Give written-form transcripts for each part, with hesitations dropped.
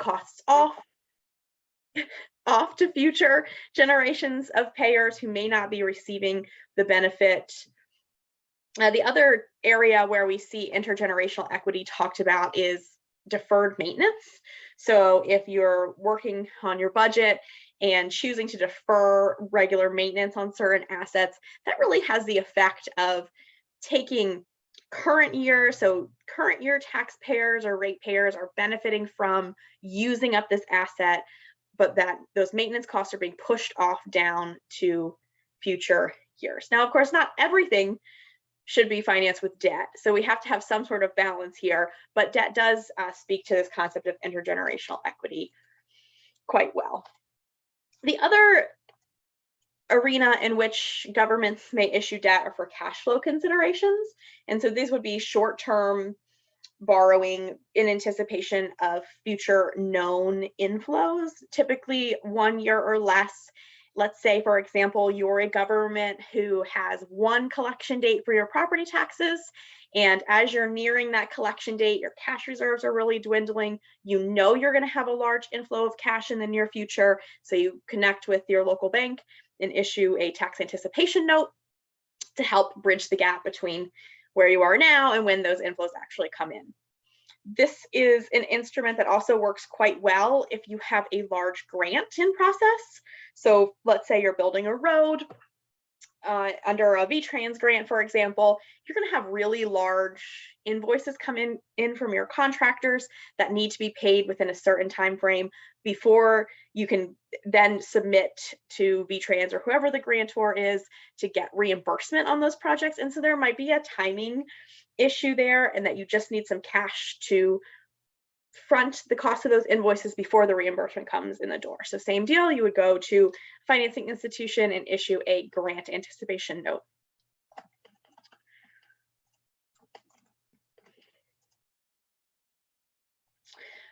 costs off to future generations of payers who may not be receiving the benefit. The other area where we see intergenerational equity talked about is deferred maintenance. So if you're working on your budget and choosing to defer regular maintenance on certain assets, that really has the effect of taking current year, so current year taxpayers or ratepayers are benefiting from using up this asset, but that those maintenance costs are being pushed off down to future years. Now, of course, not everything should be financed with debt, so we have to have some sort of balance here, but debt does speak to this concept of intergenerational equity quite well. The other arena in which governments may issue debt are for cash flow considerations, and so these would be short-term borrowing in anticipation of future known inflows, typically 1 year or less. Let's say, for example, you're a government who has one collection date for your property taxes, and as you're nearing that collection date, your cash reserves are really dwindling. You know you're going to have a large inflow of cash in the near future, so you connect with your local bank and issue a tax anticipation note to help bridge the gap between where you are now and when those inflows actually come in. This is an instrument that also works quite well if you have a large grant in process. So let's say you're building a road under a VTrans grant, for example, you're going to have really large invoices come in from your contractors that need to be paid within a certain time frame before you can then submit to VTrans or whoever the grantor is to get reimbursement on those projects. And so there might be a timing issue there, and that you just need some cash to front the cost of those invoices before the reimbursement comes in the door. So same deal, you would go to financing institution and issue a grant anticipation note.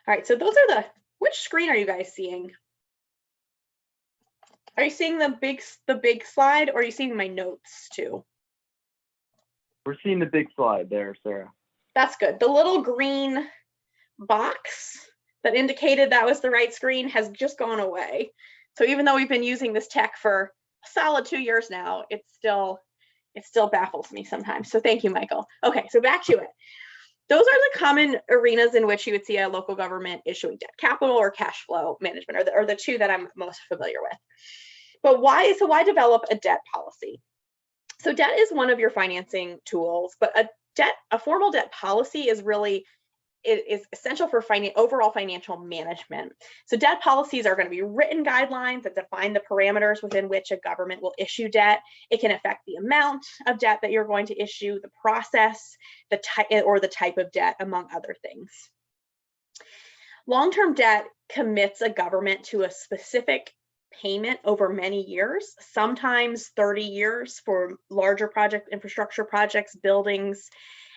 All right, so those are which screen are you guys seeing? Are you seeing the big slide, or are you seeing my notes too? We're seeing the big slide there, Sarah. That's good. The little green box that indicated that was the right screen has just gone away. So even though we've been using this tech for a solid 2 years now, it still baffles me sometimes. So thank you, Michael. Okay, so back to it. Those are the common arenas in which you would see a local government issuing debt: capital or cash flow management, are the two that I'm most familiar with. But why develop a debt policy? So debt is one of your financing tools, but a formal debt policy is essential for overall financial management. So debt policies are going to be written guidelines that define the parameters within which a government will issue debt. It can affect the amount of debt that you're going to issue, the process, the type of debt, among other things. Long-term debt commits a government to a specific payment over many years, sometimes 30 years for larger infrastructure projects, buildings.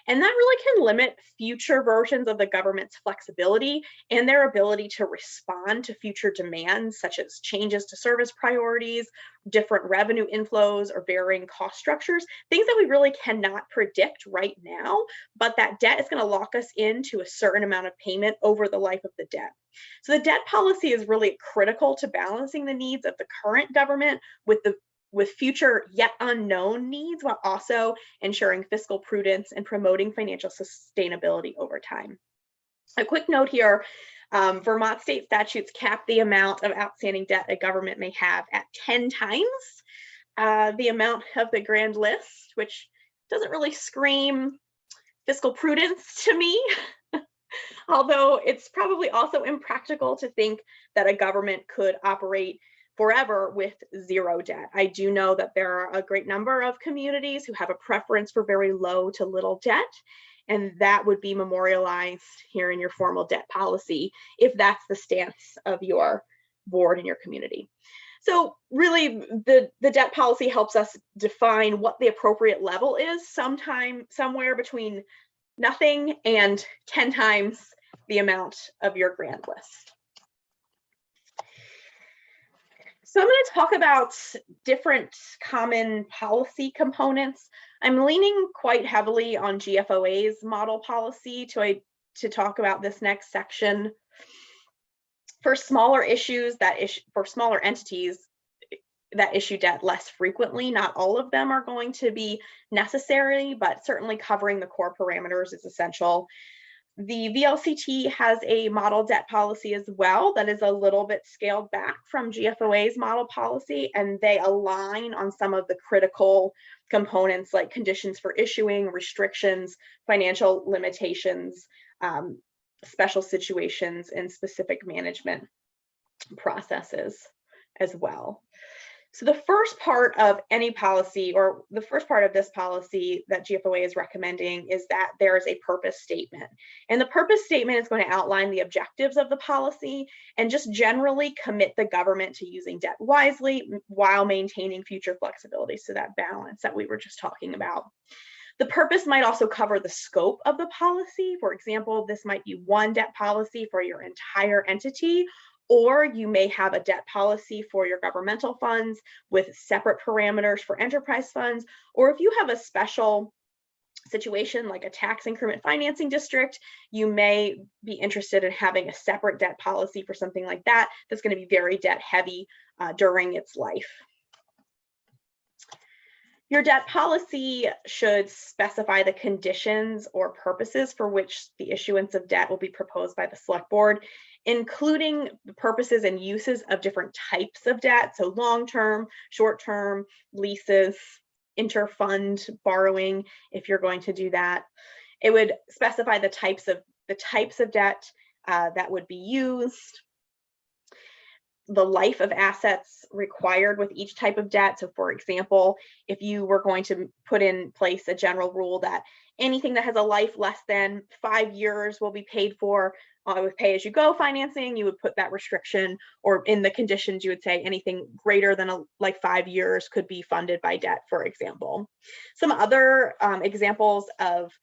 And that really can limit future versions of the government's flexibility and their ability to respond to future demands, such as changes to service priorities, different revenue inflows, or varying cost structures, things that we really cannot predict right now, but that debt is going to lock us into a certain amount of payment over the life of the debt. So the debt policy is really critical to balancing the needs of the current government with future yet unknown needs, while also ensuring fiscal prudence and promoting financial sustainability over time. A quick note here, Vermont state statutes cap the amount of outstanding debt a government may have at 10 times the amount of the grand list, which doesn't really scream fiscal prudence to me. Although it's probably also impractical to think that a government could operate forever with zero debt. I do know that there are a great number of communities who have a preference for very low to little debt, and that would be memorialized here in your formal debt policy if that's the stance of your board in your community. So really, the debt policy helps us define what the appropriate level is, somewhere between nothing and 10 times the amount of your grand list. So I'm going to talk about different common policy components. I'm leaning quite heavily on GFOA's model policy to talk about this next section. For smaller issues for smaller entities that issue debt less frequently, not all of them are going to be necessary, but certainly covering the core parameters is essential. The VLCT has a model debt policy as well that is a little bit scaled back from GFOA's model policy, and they align on some of the critical components like conditions for issuing, restrictions, financial limitations, special situations, and specific management processes as well. So the first part of any policy, or the first part of this policy that GFOA is recommending, is that there is a purpose statement. And the purpose statement is going to outline the objectives of the policy and just generally commit the government to using debt wisely while maintaining future flexibility. So that balance that we were just talking about. The purpose might also cover the scope of the policy. For example, this might be one debt policy for your entire entity, or you may have a debt policy for your governmental funds with separate parameters for enterprise funds. Or if you have a special situation like a tax increment financing district, you may be interested in having a separate debt policy for something like that that's going to be very debt heavy during its life. Your debt policy should specify the conditions or purposes for which the issuance of debt will be proposed by the select board, including the purposes and uses of different types of debt. So long-term, short-term, leases, inter-fund borrowing, if you're going to do that. It would specify the types of debt that would be used, the life of assets required with each type of debt. So for example, if you were going to put in place a general rule that anything that has a life less than 5 years will be paid for with pay-as-you-go financing, you would put that restriction, or in the conditions you would say anything greater than like 5 years could be funded by debt, for example. Some other examples of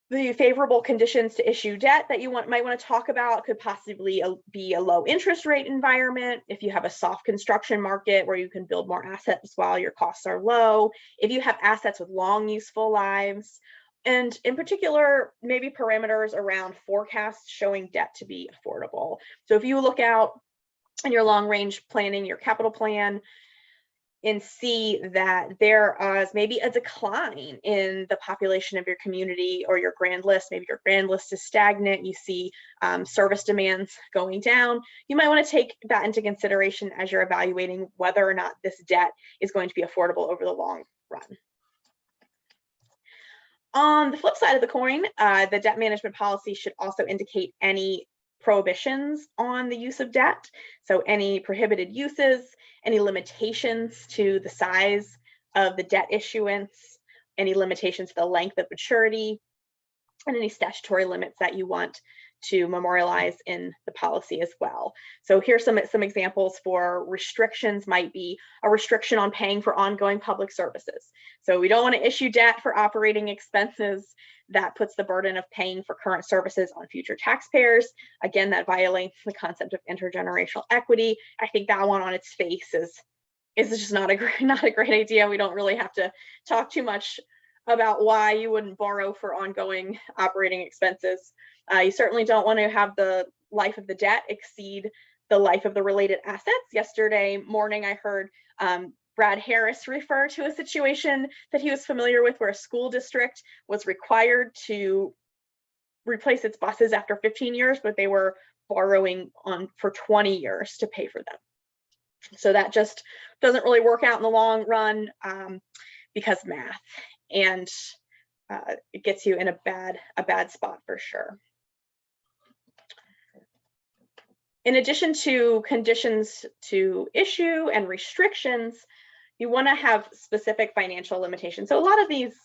the favorable conditions to issue debt that you might want to talk about could possibly be a low interest rate environment. If you have a soft construction market where you can build more assets while your costs are low, if you have assets with long useful lives, and in particular, maybe parameters around forecasts showing debt to be affordable. So if you look out in your long range planning, your capital plan, and see that there is maybe a decline in the population of your community or your grand list, maybe your grand list is stagnant, you see service demands going down, you might want to take that into consideration as you're evaluating whether or not this debt is going to be affordable over the long run. On the flip side of the coin, the debt management policy should also indicate any prohibitions on the use of debt. So any prohibited uses, any limitations to the size of the debt issuance, any limitations to the length of maturity, and any statutory limits that you want to memorialize in the policy as well. So here's some examples for restrictions. Might be a restriction on paying for ongoing public services. So we don't want to issue debt for operating expenses. That puts the burden of paying for current services on future taxpayers. Again, that violates the concept of intergenerational equity. I think that one on its face is just not a great idea. We don't really have to talk too much about why you wouldn't borrow for ongoing operating expenses. You certainly don't want to have the life of the debt exceed the life of the related assets. Yesterday morning, I heard Brad Harris refer to a situation that he was familiar with where a school district was required to replace its buses after 15 years, but they were borrowing for 20 years to pay for them. So that just doesn't really work out in the long run because math, and it gets you in a bad spot for sure. In addition to conditions to issue and restrictions, you want to have specific financial limitations. So a lot of these,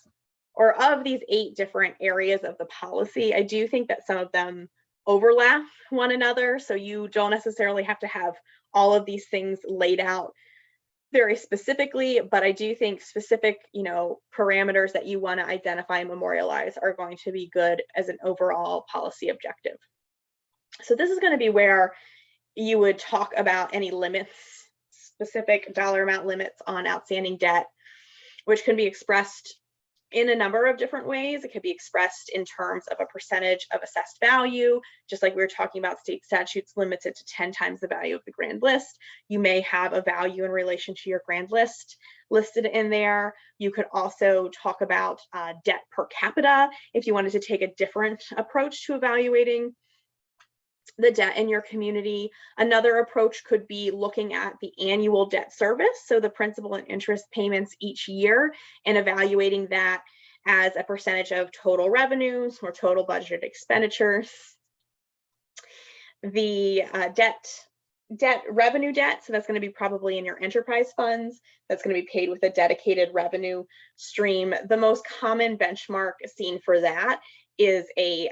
or of these 8 different areas of the policy, I do think that some of them overlap one another. So you don't necessarily have to have all of these things laid out very specifically, but I do think specific, parameters that you want to identify and memorialize are going to be good as an overall policy objective. So this is going to be where you would talk about any limits, specific dollar amount limits on outstanding debt, which can be expressed in a number of different ways. It could be expressed in terms of a percentage of assessed value, just like we were talking about state statutes limits it to 10 times the value of the grand list. You may have a value in relation to your grand list listed in there. You could also talk about debt per capita if you wanted to take a different approach to evaluating the debt in your community. Another approach could be looking at the annual debt service, so the principal and interest payments each year, and evaluating that as a percentage of total revenues or total budgeted expenditures. The revenue debt, so that's going to be probably in your enterprise funds. That's going to be paid with a dedicated revenue stream. The most common benchmark seen for that is a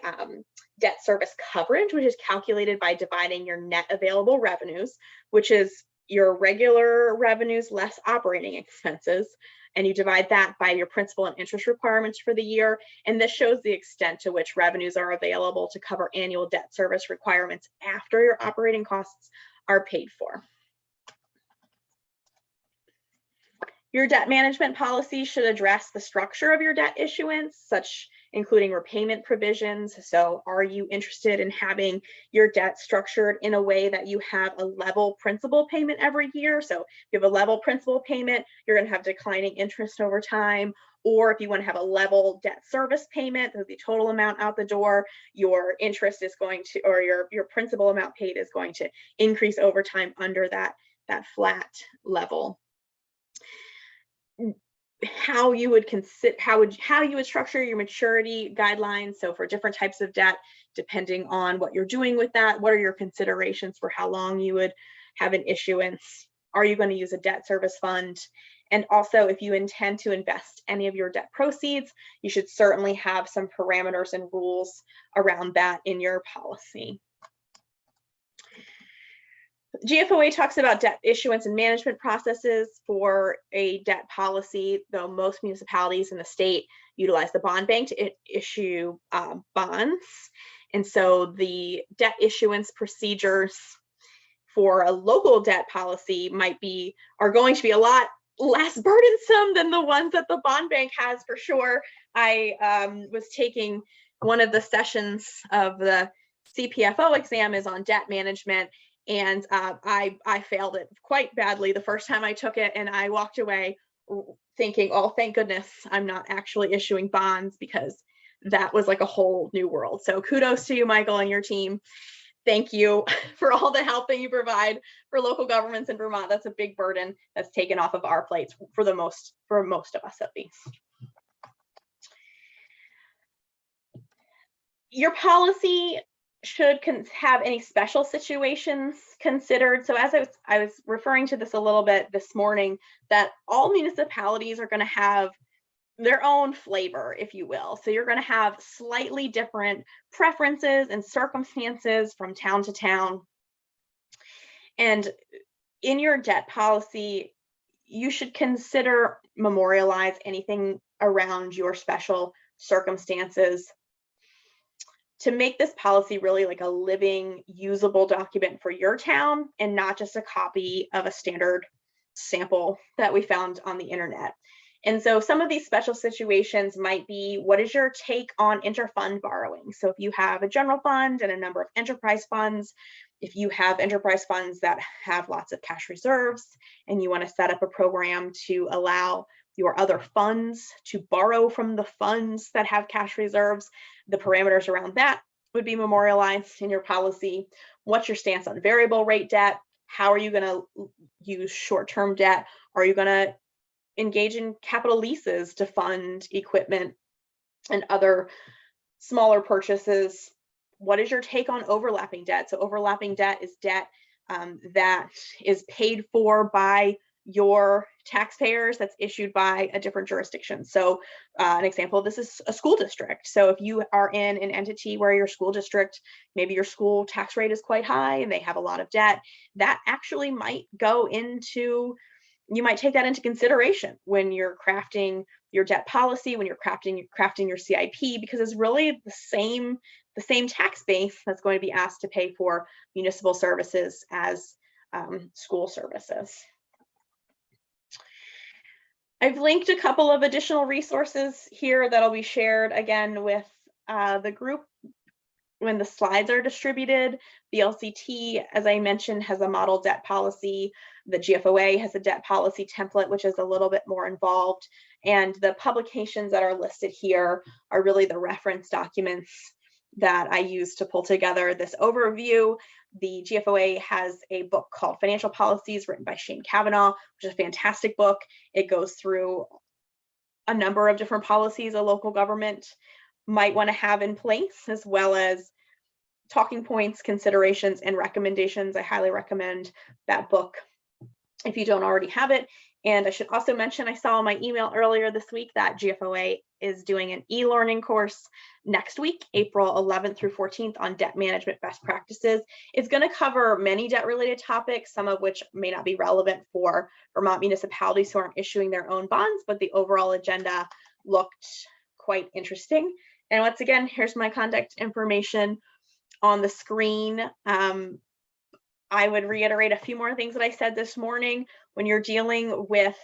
debt service coverage, which is calculated by dividing your net available revenues, which is your regular revenues less operating expenses, and you divide that by your principal and interest requirements for the year. And this shows the extent to which revenues are available to cover annual debt service requirements after your operating costs are paid for. Your debt management policy should address the structure of your debt issuance, such including repayment provisions. So are you interested in having your debt structured in a way that you have a level principal payment every year? So if you have a level principal payment, you're going to have declining interest over time. Or if you want to have a level debt service payment, the total amount out the door, your interest is going to, or your principal amount paid is going to increase over time under that flat level. How you would consider, how you would structure your maturity guidelines. So for different types of debt, depending on what you're doing with that, what are your considerations for how long you would have an issuance? Are you going to use a debt service fund? And also, if you intend to invest any of your debt proceeds, you should certainly have some parameters and rules around that in your policy. GFOA talks about debt issuance and management processes for a debt policy, though most municipalities in the state utilize the bond bank to issue bonds. And so the debt issuance procedures for a local debt policy are going to be a lot less burdensome than the ones that the bond bank has, for sure. I was taking one of the sessions of the CPFO exam is on debt management. And I failed it quite badly the first time I took it, and I walked away thinking, oh, thank goodness I'm not actually issuing bonds, because that was like a whole new world. So kudos to you, Michael, and your team. Thank you for all the help that you provide for local governments in Vermont. That's a big burden that's taken off of our plates for most of us, at least. Your policy should have any special situations considered. So as I was referring to this a little bit this morning, that all municipalities are going to have their own flavor, if you will. So you're going to have slightly different preferences and circumstances from town to town. And in your debt policy, you should consider memorialize anything around your special circumstances to make this policy really like a living, usable document for your town, and not just a copy of a standard sample that we found on the internet. And so some of these special situations might be, what is your take on interfund borrowing? So if you have a general fund and a number of enterprise funds, if you have enterprise funds that have lots of cash reserves and you want to set up a program to allow your other funds to borrow from the funds that have cash reserves, the parameters around that would be memorialized in your policy. What's your stance on variable rate debt? How are you going to use short-term debt? Are you going to engage in capital leases to fund equipment and other smaller purchases? What is your take on overlapping debt? So overlapping debt is debt that is paid for by your taxpayers that's issued by a different jurisdiction. So an example of this is a school district. So if you are in an entity where your school district, maybe your school tax rate is quite high and they have a lot of debt, that actually might go into, you might take that into consideration when you're crafting your debt policy, when you're crafting your CIP, because it's really the same tax base that's going to be asked to pay for municipal services as school services. I've linked a couple of additional resources here that'll be shared again with the group when the slides are distributed. The LCT, as I mentioned, has a model debt policy. The GFOA has a debt policy template, which is a little bit more involved. And the publications that are listed here are really the reference documents that I use to pull together this overview. The GFOA has a book called Financial Policies written by Shane Kavanaugh, which is a fantastic book. It goes through a number of different policies a local government might want to have in place, as well as talking points, considerations, and recommendations. I highly recommend that book if you don't already have it. And I should also mention, I saw in my email earlier this week that GFOA is doing an e-learning course next week, April 11th through 14th, on debt management best practices. It's going to cover many debt-related topics, some of which may not be relevant for Vermont municipalities who aren't issuing their own bonds, but the overall agenda looked quite interesting. And once again, here's my contact information on the screen. I would reiterate a few more things that I said this morning. When you're dealing with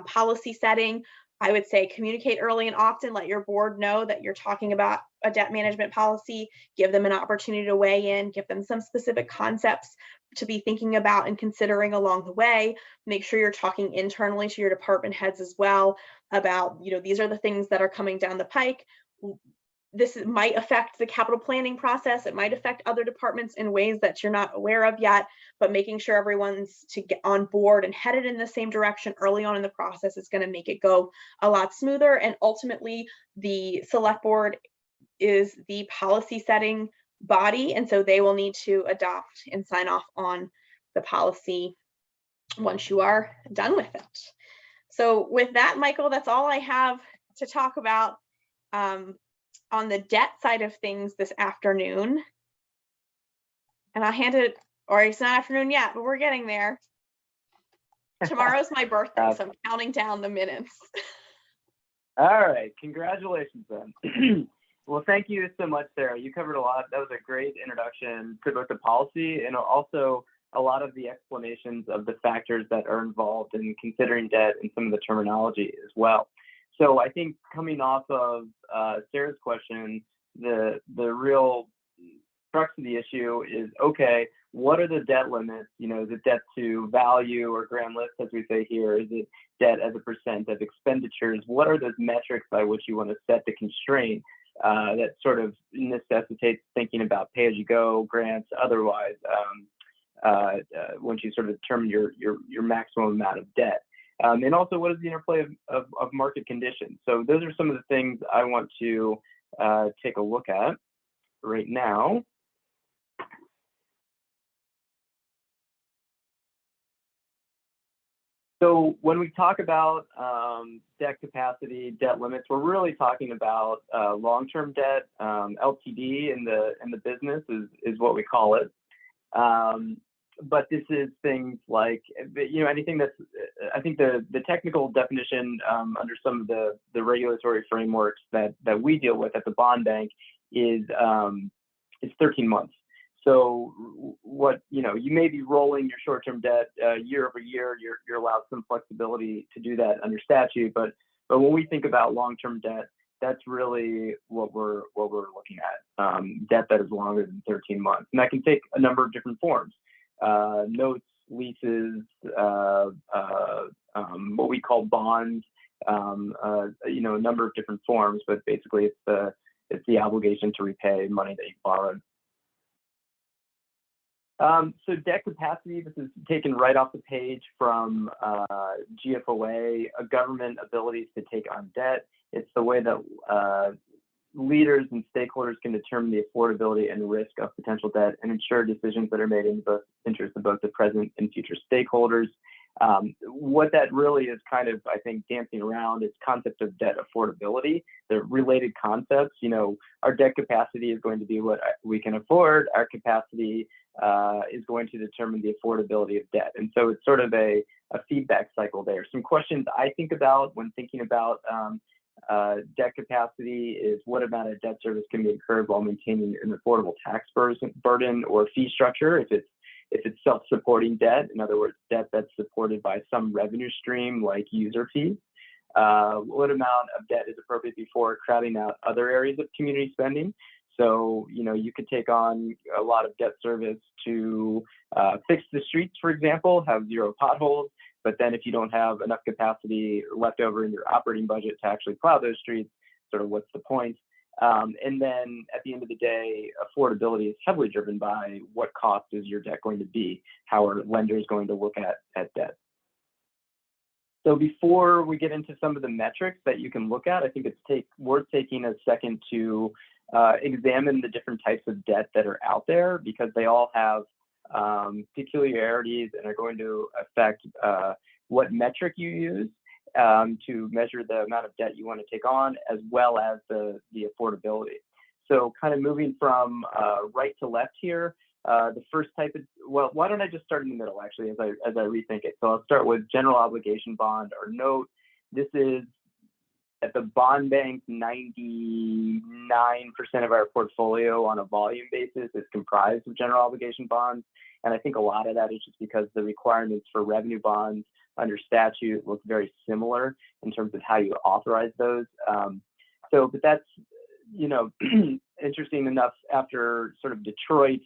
policy setting, I would say communicate early and often. Let your board know that you're talking about a debt management policy. Give them an opportunity to weigh in. Give them some specific concepts to be thinking about and considering along the way. Make sure you're talking internally to your department heads as well about, these are the things that are coming down the pike. This might affect the capital planning process. It might affect other departments in ways that you're not aware of yet, but making sure everyone's to get on board and headed in the same direction early on in the process is going to make it go a lot smoother. And ultimately, the select board is the policy setting body, and so they will need to adopt and sign off on the policy once you are done with it. So with that, Michael, that's all I have to talk about on the debt side of things this afternoon. And I'll hand it, or it's not afternoon yet, but we're getting there. Tomorrow's my birthday, so I'm counting down the minutes. All right, congratulations then. Well, thank you so much, Sarah. You covered a lot. That was a great introduction to both the policy and also a lot of the explanations of the factors that are involved in considering debt and some of the terminology as well. So I think coming off of Sarah's question, the real crux of the issue is, okay, what are the debt limits? Is it debt to value or grand list, as we say here? Is it debt as a percent of expenditures? What are those metrics by which you want to set the constraint that sort of necessitates thinking about pay-as-you-go grants, otherwise, once you sort of determine your maximum amount of debt? And also, what is the interplay of market conditions? So those are some of the things I want to take a look at right now. So when we talk about debt capacity, debt limits, we're really talking about long-term debt. LTD in the business is what we call it. But this is things like, anything that's, I think the technical definition under some of the regulatory frameworks that we deal with at the bond bank is 13 months. So what, you may be rolling your short-term debt year over year. You're allowed some flexibility to do that under statute. But when we think about long-term debt, that's really what we're looking at, debt that is longer than 13 months. And that can take a number of different forms. Notes, leases, what we call bonds, a number of different forms, but basically it's the obligation to repay money that you borrowed. So debt capacity, this is taken right off the page from GFOA, government abilities to take on debt. It's the way that leaders and stakeholders can determine the affordability and risk of potential debt and ensure decisions that are made in the interest of both the present and future stakeholders. What that really is kind of, I think, dancing around is concept of debt affordability. The related concepts, our debt capacity is going to be what we can afford. Our capacity is going to determine the affordability of debt. And so it's sort of a feedback cycle there. Some questions I think about when thinking about debt capacity is what amount of debt service can be incurred while maintaining an affordable tax burden or fee structure. If it's self-supporting debt, in other words, debt that's supported by some revenue stream like user fees. what amount of debt is appropriate before crowding out other areas of community spending. So, you could take on a lot of debt service to fix the streets, for example, have 0 potholes. But then if you don't have enough capacity left over in your operating budget to actually plow those streets, sort of what's the point? And then at the end of the day, affordability is heavily driven by what cost is your debt going to be? How are lenders going to look at debt? So before we get into some of the metrics that you can look at, I think it's worth taking a second to examine the different types of debt that are out there, because they all have peculiarities and are going to affect what metric you use to measure the amount of debt you want to take on, as well as the affordability. So kind of moving from right to left here, the first type of, well, why don't I just start in the middle, actually, as I rethink it. So I'll start with general obligation bond or note. This is, at the bond bank, 99% of our portfolio on a volume basis is comprised of general obligation bonds. And I think a lot of that is just because the requirements for revenue bonds under statute look very similar in terms of how you authorize those. But that's, interesting enough. After sort of Detroit's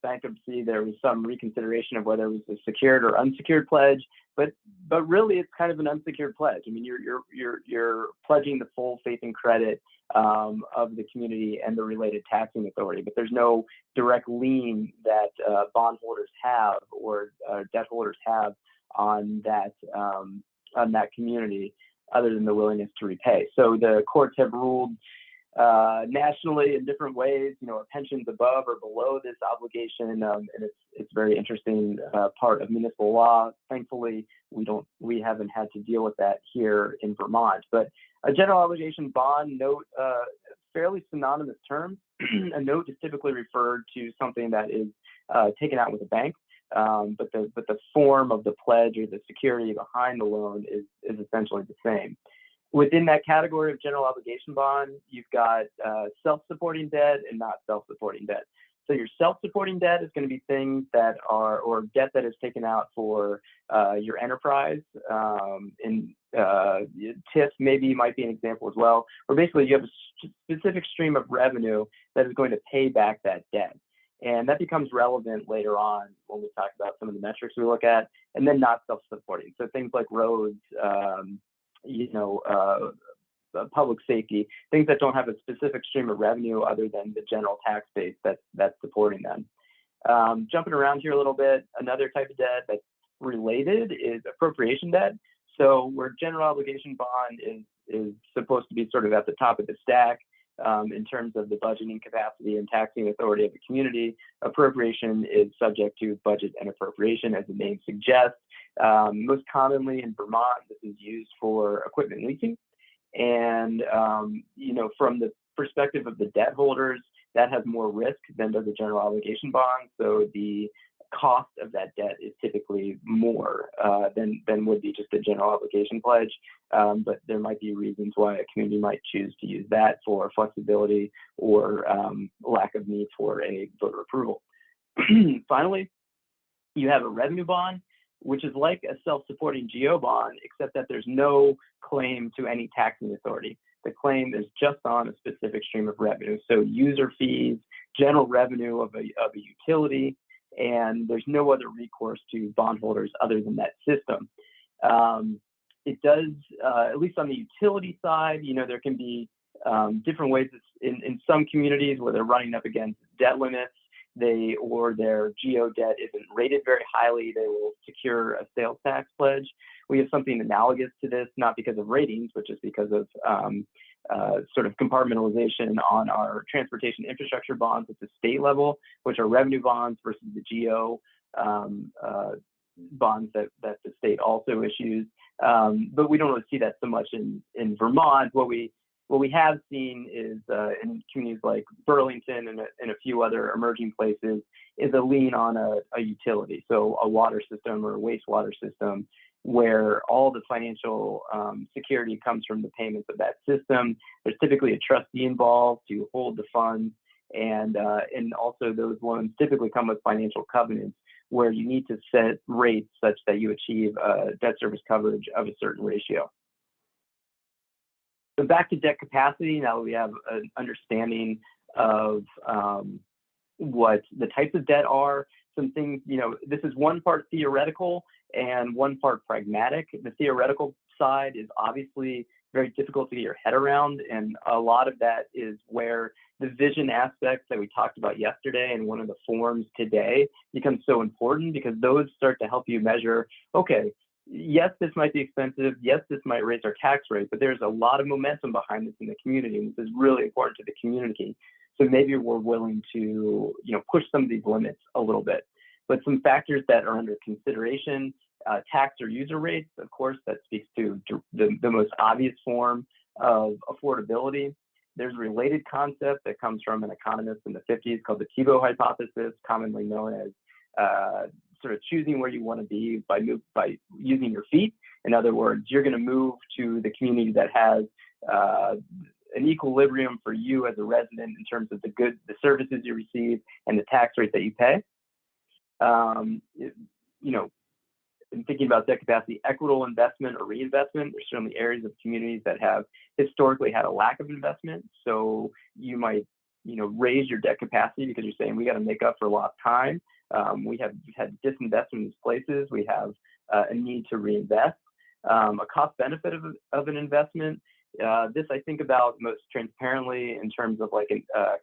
bankruptcy, there was some reconsideration of whether it was a secured or unsecured pledge, but really it's kind of an unsecured pledge. I mean, you're pledging the full faith and credit of the community and the related taxing authority, but there's no direct lien that bondholders have or debt holders have on that community, other than the willingness to repay. So the courts have ruled nationally in different ways, are pensions above or below this obligation, and it's very interesting part of municipal law. Thankfully, we haven't had to deal with that here in Vermont. But a general obligation bond note, fairly synonymous terms. A note is typically referred to something that is taken out with a bank, but the form of the pledge or the security behind the loan is essentially the same. Within that category of general obligation bond, you've got self-supporting debt and not self-supporting debt. So your self-supporting debt is going to be things that are, or debt that is taken out for your enterprise. TIF maybe might be an example as well, where basically you have a specific stream of revenue that is going to pay back that debt. And that becomes relevant later on when we talk about some of the metrics we look at. And then not self-supporting. So things like roads, public safety, things that don't have a specific stream of revenue other than the general tax base that's supporting them. Jumping around here a little bit, another type of debt that's related is appropriation debt. So where general obligation bond is supposed to be sort of at the top of the stack in terms of the budgeting capacity and taxing authority of the community, appropriation is subject to budget and appropriation, as the name suggests. Most commonly in Vermont, this is used for equipment leasing. And, from the perspective of the debt holders, that has more risk than does a general obligation bond. So the cost of that debt is typically more than would be just a general obligation pledge. But there might be reasons why a community might choose to use that for flexibility or lack of need for a voter approval. Finally, you have a revenue bond, which is like a self-supporting GO bond, except that there's no claim to any taxing authority. The claim is just on a specific stream of revenue. So user fees, general revenue of a utility, and there's no other recourse to bondholders other than that system. It does, at least on the utility side, there can be different ways in some communities where they're running up against debt limits, or their GO debt isn't rated very highly, they will secure a sales tax pledge. We have something analogous to this, not because of ratings, but just because of sort of compartmentalization on our transportation infrastructure bonds at the state level, which are revenue bonds versus the GO bonds that the state also issues. But we don't really see that so much in Vermont. What we have seen is in communities like Burlington and a few other emerging places is a lien on a utility, so a water system or a wastewater system, where all the financial security comes from the payments of that system. There's typically a trustee involved to hold the funds, And also those loans typically come with financial covenants where you need to set rates such that you achieve debt service coverage of a certain ratio. So back to debt capacity, now that we have an understanding of what the types of debt are, some things, this is one part theoretical and one part pragmatic. The theoretical side is obviously very difficult to get your head around, and a lot of that is where the vision aspects that we talked about yesterday and one of the forms today becomes so important, because those start to help you measure, okay, yes, this might be expensive, yes, this might raise our tax rate, but there's a lot of momentum behind this in the community, and this is really important to the community. So maybe we're willing to, push some of these limits a little bit. But some factors that are under consideration, tax or user rates, of course, that speaks to the most obvious form of affordability. There's a related concept that comes from an economist in the 50s called the Thibault hypothesis, commonly known as sort of choosing where you want to be by using your feet. In other words, you're going to move to the community that has an equilibrium for you as a resident in terms of the goods, the services you receive, and the tax rate that you pay. In thinking about debt capacity, equitable investment or reinvestment, there's certainly areas of communities that have historically had a lack of investment. So you might, raise your debt capacity because you're saying we got to make up for lost time. We've had disinvestment in these places. We have a need to reinvest. A cost benefit of an investment. This I think about most transparently in terms of like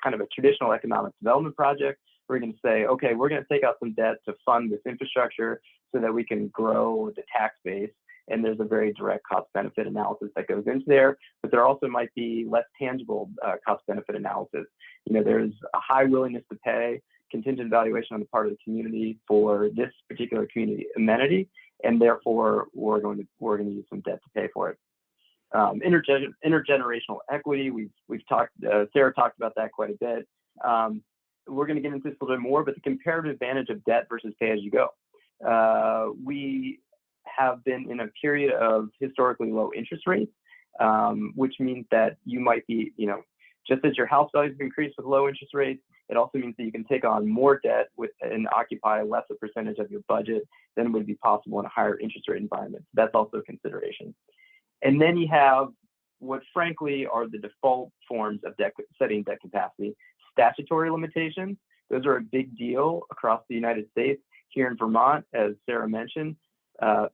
kind of a traditional economic development project. We're going to say, okay, we're going to take out some debt to fund this infrastructure so that we can grow the tax base. And there's a very direct cost benefit analysis that goes into there, but there also might be less tangible cost benefit analysis. There's a high willingness to pay, contingent valuation on the part of the community for this particular community amenity, and therefore we're going to use some debt to pay for it. Intergenerational equity, we've talked, Sarah talked about that quite a bit. We're going to get into this a little bit more, but the comparative advantage of debt versus pay-as-you-go. We have been in a period of historically low interest rates, which means that you might be, just as your house values have increased with low interest rates, it also means that you can take on more debt and occupy a lesser percentage of your budget than would be possible in a higher interest rate environment. So that's also a consideration. And then you have what frankly are the default forms of setting debt capacity. Statutory limitations, those are a big deal across the United States. Here in Vermont, as Sarah mentioned,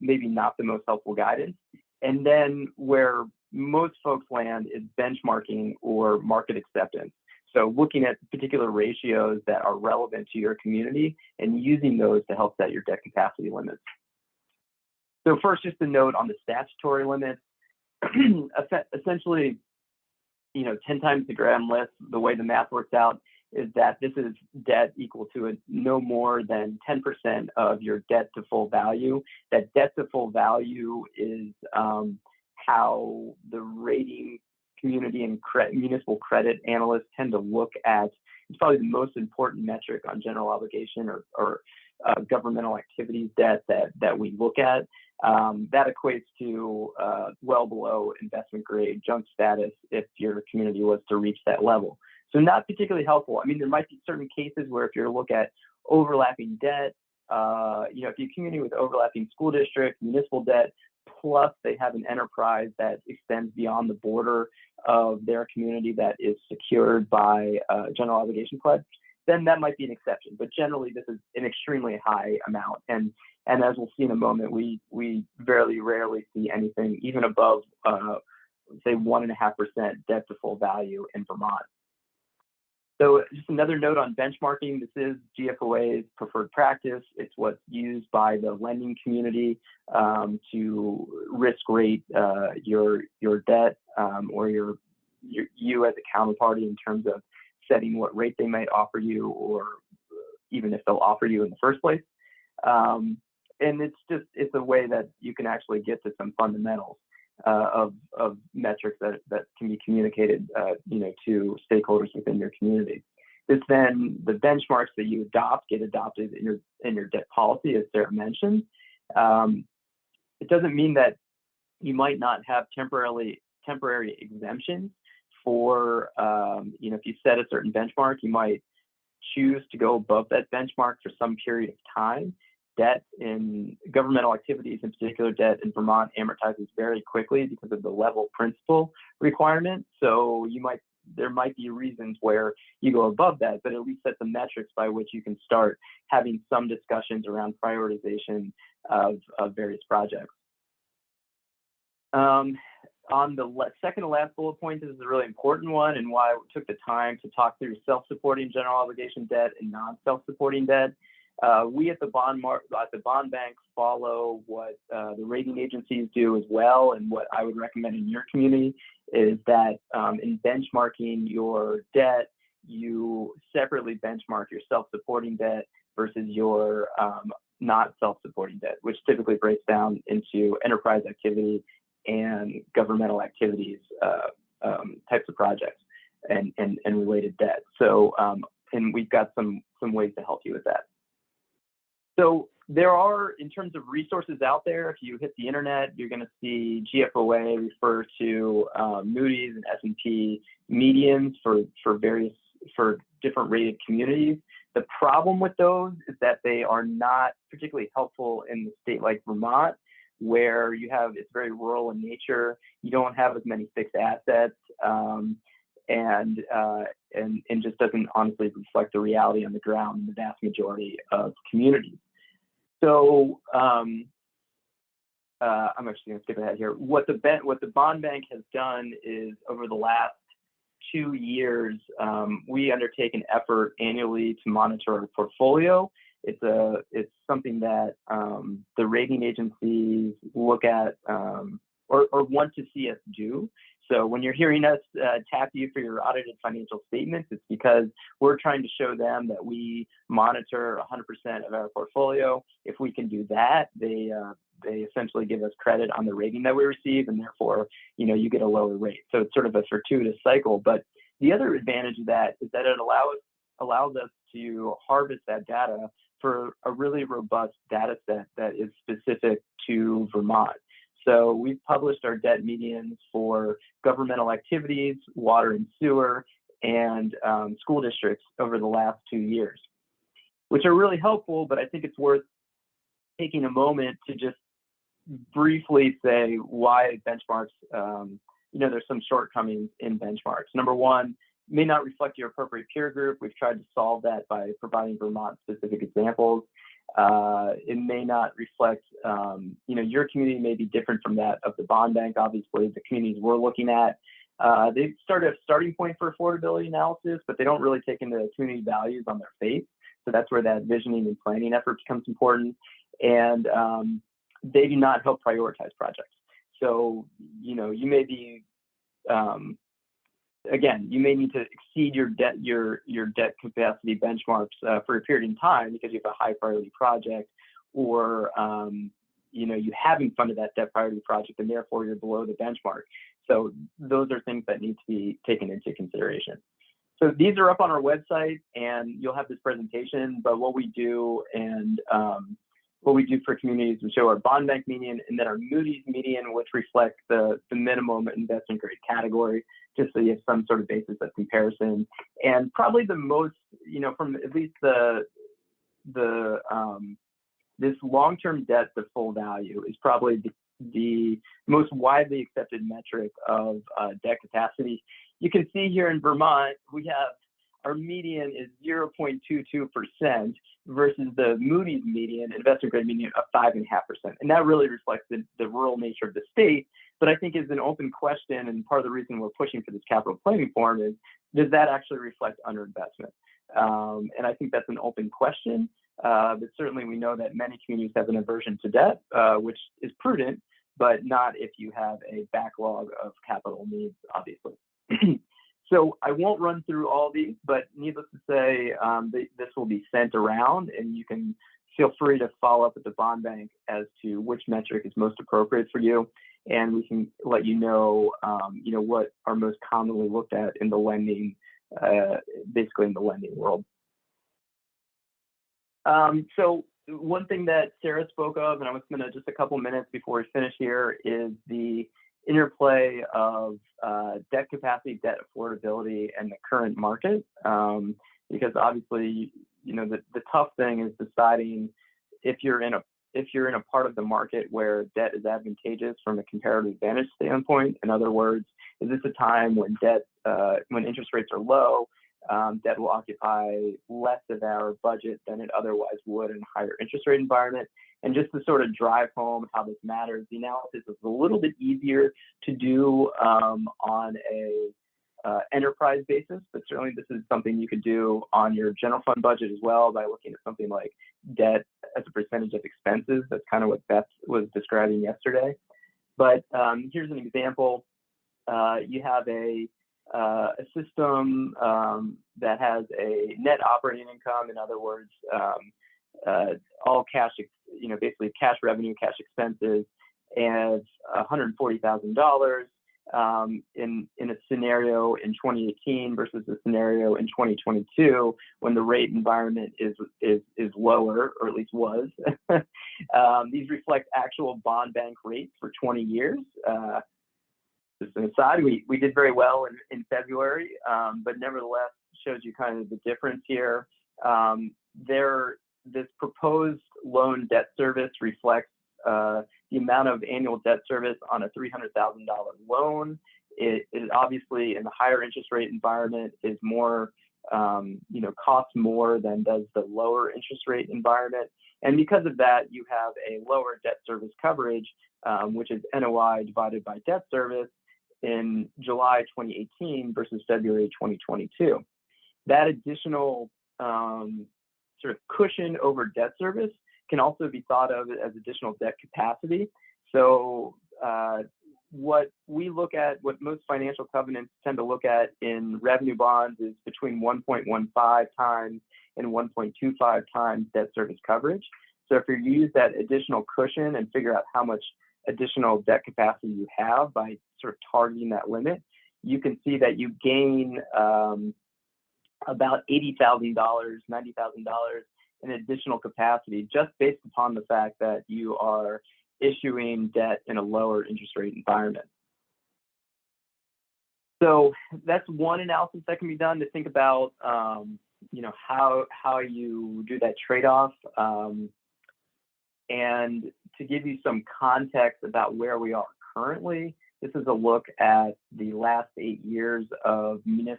maybe not the most helpful guidance. And then where most folks land is benchmarking or market acceptance. So looking at particular ratios that are relevant to your community and using those to help set your debt capacity limits. So first, just a note on the statutory limits. Essentially, 10 times the grand list, the way the math works out is that this is debt equal to no more than 10% of your debt to full value. That debt to full value is how the rating community and municipal credit analysts tend to look at. It's probably the most important metric on general obligation or governmental activities debt that we look at. That equates to well below investment grade junk status if your community was to reach that level. So not particularly helpful. I mean, there might be certain cases where if you look at overlapping debt, if you're a community with overlapping school district, municipal debt, plus they have an enterprise that extends beyond the border of their community that is secured by general obligation pledge, then that might be an exception. But generally, this is an extremely high amount. And as we'll see in a moment, we very rarely see anything even above, say, 1.5% debt to full value in Vermont. So just another note on benchmarking, this is GFOA's preferred practice. It's what's used by the lending community to risk rate your debt or you as a counterparty in terms of setting what rate they might offer you or even if they'll offer you in the first place. And it's a way that you can actually get to some fundamentals of metrics that can be communicated, to stakeholders within your community. This then the benchmarks that you get adopted in your debt policy, as Sarah mentioned. It doesn't mean that you might not have temporary exemptions for, if you set a certain benchmark, you might choose to go above that benchmark for some period of time. Debt in governmental activities, in particular debt in Vermont, amortizes very quickly because of the level principal requirement. So there might be reasons where you go above that, but at least set the metrics by which you can start having some discussions around prioritization of various projects. On the second to last bullet point, this is a really important one, and why I took the time to talk through self-supporting general obligation debt and non-self-supporting debt. We at the bond bank follow what the rating agencies do as well, and what I would recommend in your community is that in benchmarking your debt, you separately benchmark your self-supporting debt versus your not self-supporting debt, which typically breaks down into enterprise activity and governmental activities types of projects and related debt. So, and we've got some ways to help you with that. So there are, in terms of resources out there, if you hit the internet, you're going to see GFOA refer to Moody's and S&P medians for different rated communities. The problem with those is that they are not particularly helpful in the state like Vermont, where it's very rural in nature. You don't have as many fixed assets, and just doesn't honestly reflect the reality on the ground in the vast majority of communities. So I'm actually going to skip ahead here. What the bond bank has done is, over the last 2 years, we undertake an effort annually to monitor our portfolio. It's something that the rating agencies look at or want to see us do. So when you're hearing us tap you for your audited financial statements, it's because we're trying to show them that we monitor 100% of our portfolio. If we can do that, they essentially give us credit on the rating that we receive, and therefore, you get a lower rate. So it's sort of a fortuitous cycle. But the other advantage of that is that it allows us to harvest that data for a really robust data set that is specific to Vermont. So we've published our debt medians for governmental activities, water and sewer, and school districts over the last 2 years, which are really helpful, but I think it's worth taking a moment to just briefly say why benchmarks, there's some shortcomings in benchmarks. Number one, may not reflect your appropriate peer group. We've tried to solve that by providing Vermont-specific examples. It may not reflect, your community may be different from that of the bond bank. Obviously, the communities we're looking at, they start at a starting point for affordability analysis, but they don't really take into community values on their face. So that's where that visioning and planning effort becomes important. And they do not help prioritize projects. So, you may be, again, you may need to exceed your debt capacity benchmarks for a period of time because you have a high priority project, or you haven't funded that debt priority project and therefore you're below the benchmark. So those are things that need to be taken into consideration. So these are up on our website, and you'll have this presentation. But what we do for communities, we show our bond bank median and then our Moody's median, which reflects the minimum investment grade category, just so you have some sort of basis of comparison. And probably the most, from at least this long-term debt to full value is probably the most widely accepted metric of debt capacity. You can see here in Vermont, we have our median is 0.22% versus the Moody's median, investment grade median, of 5.5%. And that really reflects the rural nature of the state. But I think is an open question, and part of the reason we're pushing for this capital planning forum is, does that actually reflect underinvestment? And I think that's an open question. But certainly we know that many communities have an aversion to debt, which is prudent, but not if you have a backlog of capital needs, obviously. So I won't run through all these, but needless to say, this will be sent around, and you can feel free to follow up with the bond bank as to which metric is most appropriate for you, and we can let you know, what are most commonly looked at in the lending, basically in the lending world. So one thing that Sarah spoke of, and I was going to just a couple minutes before we finish here, is the interplay of debt capacity, debt affordability, and the current market. Because obviously, the tough thing is deciding if you're in a part of the market where debt is advantageous from a comparative advantage standpoint. In other words, is this a time when when interest rates are low, debt will occupy less of our budget than it otherwise would in a higher interest rate environment? And just to sort of drive home how this matters, the analysis is a little bit easier to do on a enterprise basis, but certainly this is something you could do on your general fund budget as well by looking at something like debt as a percentage of expenses. That's kind of what Beth was describing yesterday. But here's an example. You have a system that has a net operating income, in other words, all cash, basically cash revenue, cash expenses, and $140,000 in a scenario in 2018 versus a scenario in 2022 when the rate environment is lower, or at least was. These reflect actual bond bank rates for 20 years. Just an aside, we did very well in February, but nevertheless shows you kind of the difference here. This proposed loan debt service reflects the amount of annual debt service on a $300,000 loan. It obviously, in the higher interest rate environment, is more, costs more than does the lower interest rate environment. And because of that, you have a lower debt service coverage, which is NOI divided by debt service in July 2018 versus February 2022. That additional sort of cushion over debt service can also be thought of as additional debt capacity. So what most financial covenants tend to look at in revenue bonds is between 1.15 times and 1.25 times debt service coverage. So if you use that additional cushion and figure out how much additional debt capacity you have by sort of targeting that limit, you can see that you gain about $80,000, $90,000 in additional capacity just based upon the fact that you are issuing debt in a lower interest rate environment. So that's one analysis that can be done to think about, how you do that trade-off. And to give you some context about where we are currently, this is a look at the last 8 years of this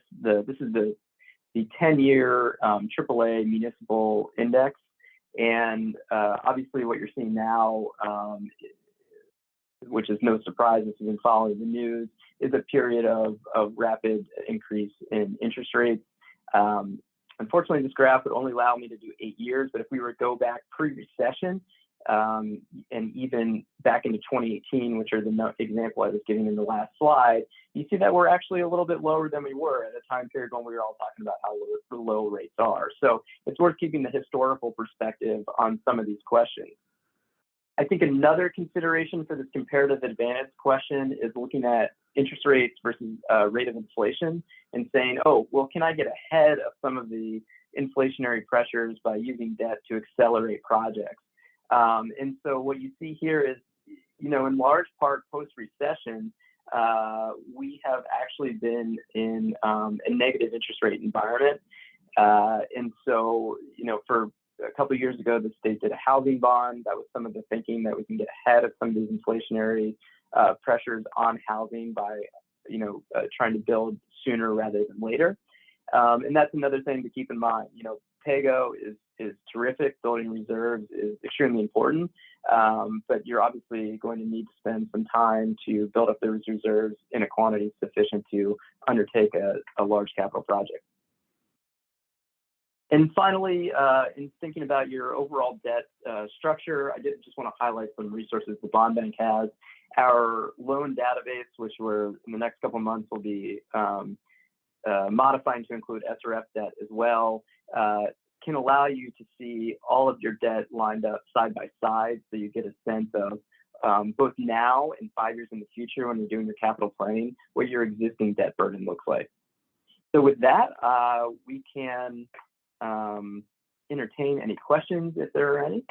is the 10-year AAA municipal index. And obviously what you're seeing now, which is no surprise if you've been following the news, is a period of rapid increase in interest rates. Unfortunately, this graph would only allow me to do 8 years, but if we were to go back pre-recession, and even back into 2018, which are the example I was giving in the last slide, you see that we're actually a little bit lower than we were at a time period when we were all talking about how low rates are. So it's worth keeping the historical perspective on some of these questions. I think another consideration for this comparative advantage question is looking at interest rates versus rate of inflation and saying, oh, well, can I get ahead of some of the inflationary pressures by using debt to accelerate projects? And so what you see here is, in large part post-recession, we have actually been in a negative interest rate environment. And so, for a couple of years ago, the state did a housing bond. That was some of the thinking that we can get ahead of some of these inflationary pressures on housing by, trying to build sooner rather than later. And that's another thing to keep in mind. PAYGO is terrific. Building reserves is extremely important, but you're obviously going to need to spend some time to build up those reserves in a quantity sufficient to undertake a large capital project. And finally, in thinking about your overall debt structure, I did just want to highlight some resources the bond bank has. Our loan database, which we're in the next couple of months will be modifying to include SRF debt as well, can allow you to see all of your debt lined up side by side, so you get a sense of both now and 5 years in the future when you're doing your capital planning, what your existing debt burden looks like. So with that, we can entertain any questions if there are any,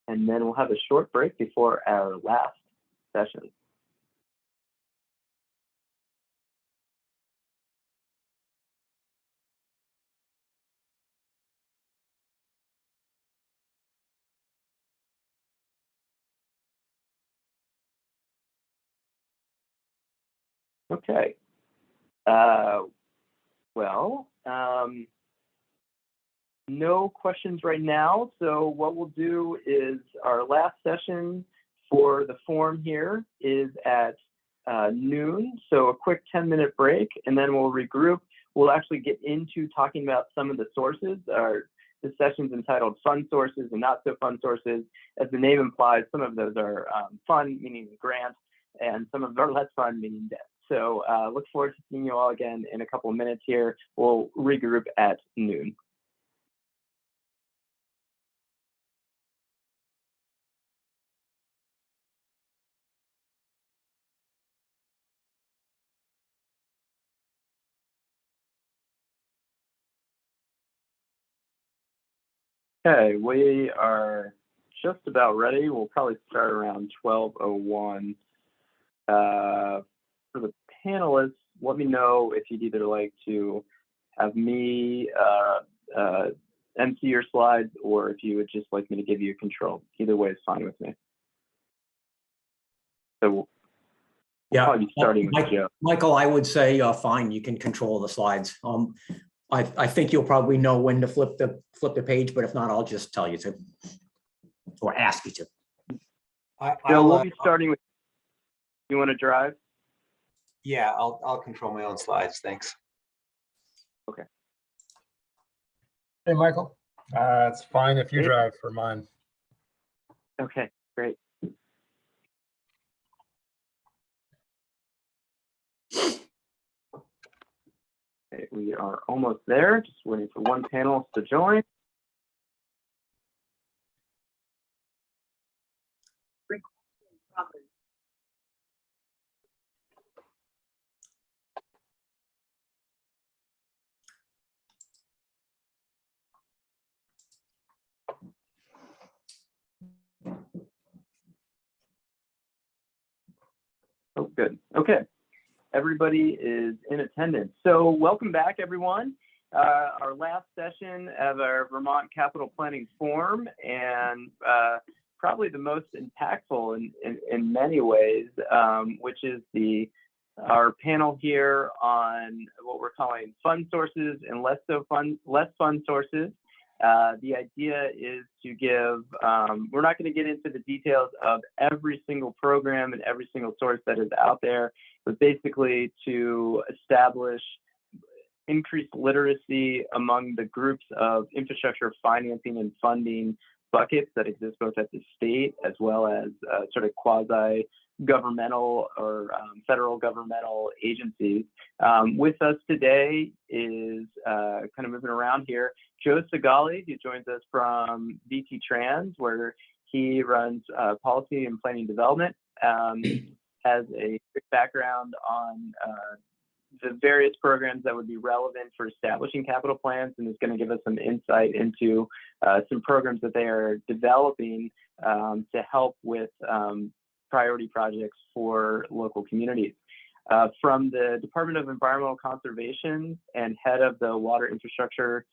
and then we'll have a short break before our last session. Okay. No questions right now. So what we'll do is our last session for the forum here is at noon. So a quick 10-minute break, and then we'll regroup. We'll actually get into talking about some of the sources. The session's entitled Fun Sources and Not So Fun Sources. As the name implies, some of those are fun, meaning grant, and some of them are less fun, meaning debt. So look forward to seeing you all again in a couple of minutes here. We'll regroup at noon. Okay, we are just about ready. We'll probably start around 12:01. For the panelists, let me know if you'd either like to have me MC your slides, or if you would just like me to give you control. Either way is fine with me. So we'll probably be starting with Joe. Michael, I would say fine, you can control the slides. I think you'll probably know when to flip the page, but if not, I'll just tell you to, or ask you to. Joe, we'll be starting with. You want to drive? Yeah, I'll control my own slides. Thanks. Okay. Hey, Michael. It's fine if you drive for mine. Okay, great. Okay, we are almost there. Just waiting for one panelist to join. Oh, good. Okay. Everybody is in attendance. So welcome back, everyone. Our last session of our Vermont Capital Planning Forum, and probably the most impactful in many ways, which is our panel here on what we're calling fun sources and less fun sources. The idea is to give, we're not going to get into the details of every single program and every single source that is out there, but basically to establish increased literacy among the groups of infrastructure financing and funding buckets that exist both at the state as well as sort of quasi-governmental or federal governmental agencies. With us today is kind of moving around here, Joe Segale, who joins us from VTrans, where he runs policy and planning development, has a quick background on the various programs that would be relevant for establishing capital plans, and is going to give us some insight into some programs that they are developing to help with priority projects for local communities. From the Department of Environmental Conservation and head of the Water Infrastructure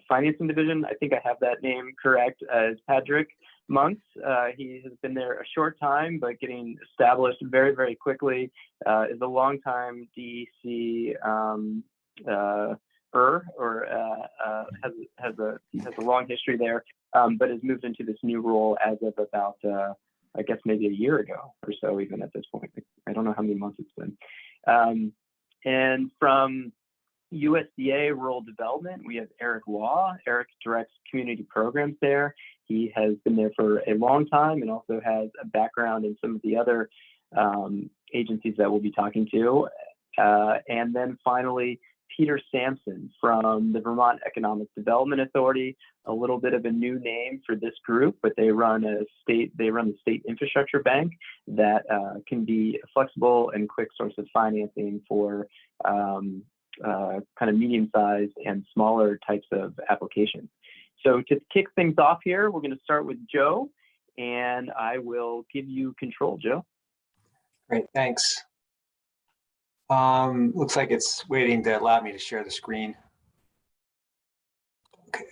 Financing Division, I think I have that name correct, is Padraic. He has been there a short time, but getting established very, very quickly. Is a longtime DEC has a long history there, but has moved into this new role as of about I guess maybe a year ago or so, even at this point. I don't know how many months it's been. And from USDA-Rural Development, we have Eric Law. Eric directs community programs there. He has been there for a long time and also has a background in some of the other agencies that we'll be talking to. And then finally, Peter Samson from the Vermont Economic Development Authority, a little bit of a new name for this group, but they run the State Infrastructure Bank that can be a flexible and quick source of financing for kind of medium-sized and smaller types of applications. So to kick things off here, we're going to start with Joe, and I will give you control, Joe. Great, thanks. Looks like it's waiting to allow me to share the screen. Okay.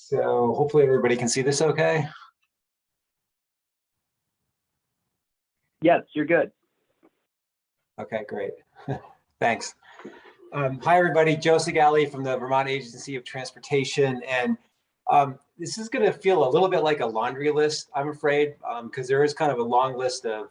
So hopefully everybody can see this okay. Yes, you're good. Okay, great. Thanks. Hi, everybody. Joe Segale from the Vermont Agency of Transportation. And this is going to feel a little bit like a laundry list, I'm afraid, because there is kind of a long list of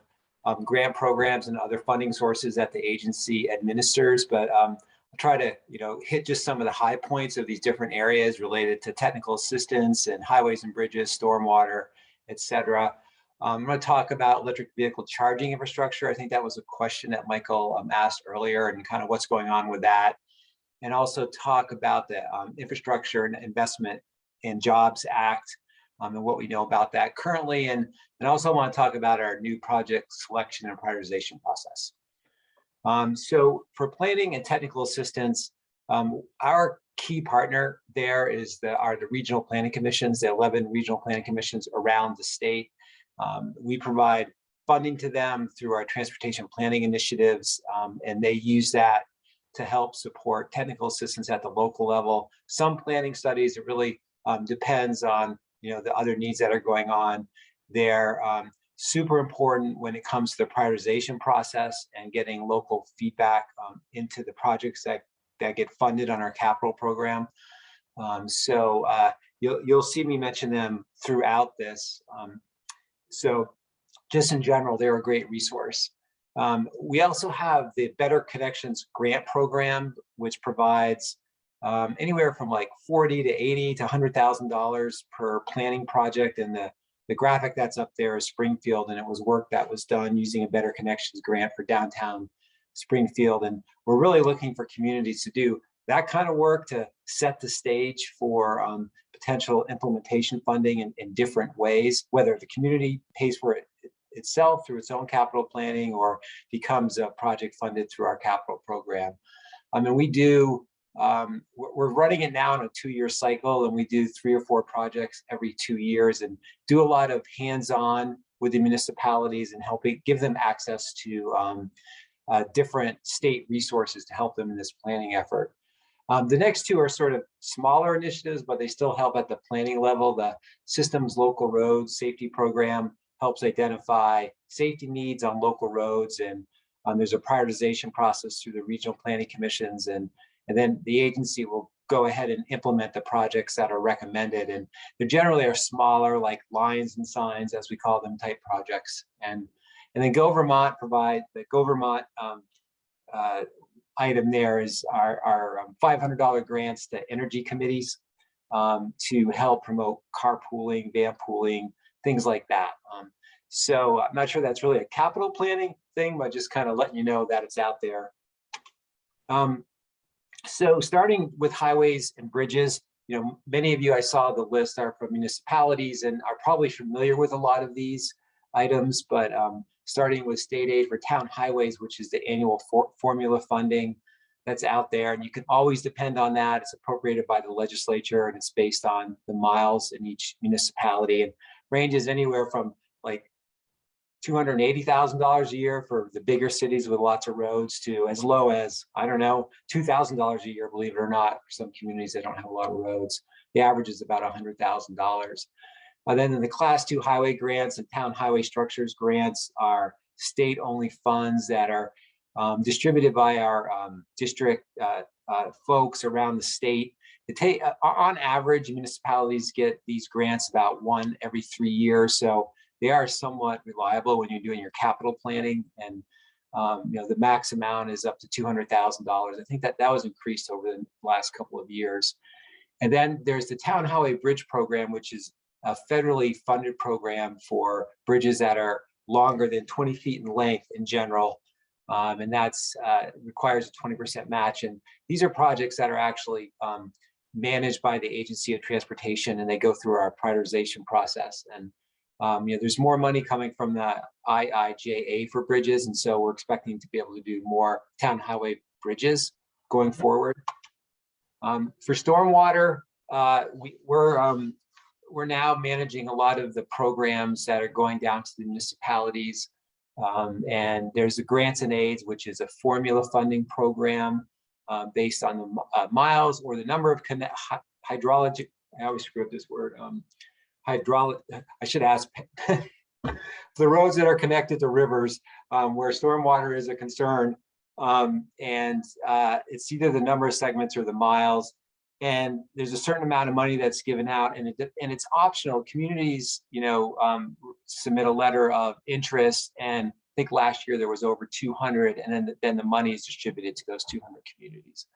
grant programs and other funding sources that the agency administers. But I'll try to, hit just some of the high points of these different areas related to technical assistance and highways and bridges, stormwater, et cetera. I'm going to talk about electric vehicle charging infrastructure. I think that was a question that Michael asked earlier, and kind of what's going on with that. And also talk about the Infrastructure and Investment and Jobs Act, and what we know about that currently. And also want to talk about our new project selection and prioritization process. So for planning and technical assistance, our key partner there are the regional planning commissions, the 11 regional planning commissions around the state. We provide funding to them through our transportation planning initiatives, and they use that to help support technical assistance at the local level. Some planning studies, it really depends on the other needs that are going on. They're super important when it comes to the prioritization process and getting local feedback into the projects that get funded on our capital program. So you'll see me mention them throughout this. So just in general, they're a great resource. We also have the Better Connections grant program, which provides anywhere from like $40 to $80 to $100,000 per planning project. And the graphic that's up there is Springfield, and it was work that was done using a Better Connections grant for downtown Springfield. And we're really looking for communities to do that kind of work to set the stage for potential implementation funding in different ways, whether the community pays for it itself through its own capital planning or becomes a project funded through our capital program. And we do, we're running it now in a 2-year cycle, and we do 3 or 4 projects every 2 years and do a lot of hands-on with the municipalities and helping give them access to different state resources to help them in this planning effort. The next 2 are sort of smaller initiatives, but they still help at the planning level. The Systems Local Roads Safety Program helps identify safety needs on local roads, and there's a prioritization process through the regional planning commissions, and then the agency will go ahead and implement the projects that are recommended, and they generally are smaller, like lines and signs, as we call them, type projects. And then Go Vermont provide the Go Vermont item there is our $500 grants to energy committees to help promote carpooling, van pooling, things like that. So I'm not sure that's really a capital planning thing, but just kind of letting you know that it's out there. So starting with highways and bridges, many of you, I saw the list, are from municipalities and are probably familiar with a lot of these items, but starting with state aid for town highways, which is the annual formula funding that's out there. And you can always depend on that. It's appropriated by the legislature, and it's based on the miles in each municipality, and ranges anywhere from like $280,000 a year for the bigger cities with lots of roads to as low as, I don't know, $2,000 a year, believe it or not, for some communities that don't have a lot of roads. The average is about $100,000. Then in the Class 2 highway grants and town highway structures grants are state-only funds that are distributed by our district folks around the state. On average, municipalities get these grants about 1 every 3 years, so they are somewhat reliable when you're doing your capital planning. And the max amount is up to $200,000. I think that was increased over the last couple of years. And then there's the Town Highway Bridge Program, which is a federally funded program for bridges that are longer than 20 feet in length in general. And that's requires a 20% match. And these are projects that are actually managed by the Agency of Transportation, and they go through our prioritization process. And there's more money coming from the IIJA for bridges, and so we're expecting to be able to do more town highway bridges going forward. For stormwater, we're now managing a lot of the programs that are going down to the municipalities. And there's the Grants and Aids, which is a formula funding program based on the miles or the number of hydrologic I always screw up this word, hydraulic, I should ask, the roads that are connected to rivers where stormwater is a concern. It's either the number of segments or the miles. And there's a certain amount of money that's given out, and it's optional. Communities, submit a letter of interest, and I think last year there was over 200, and then the money is distributed to those 200 communities.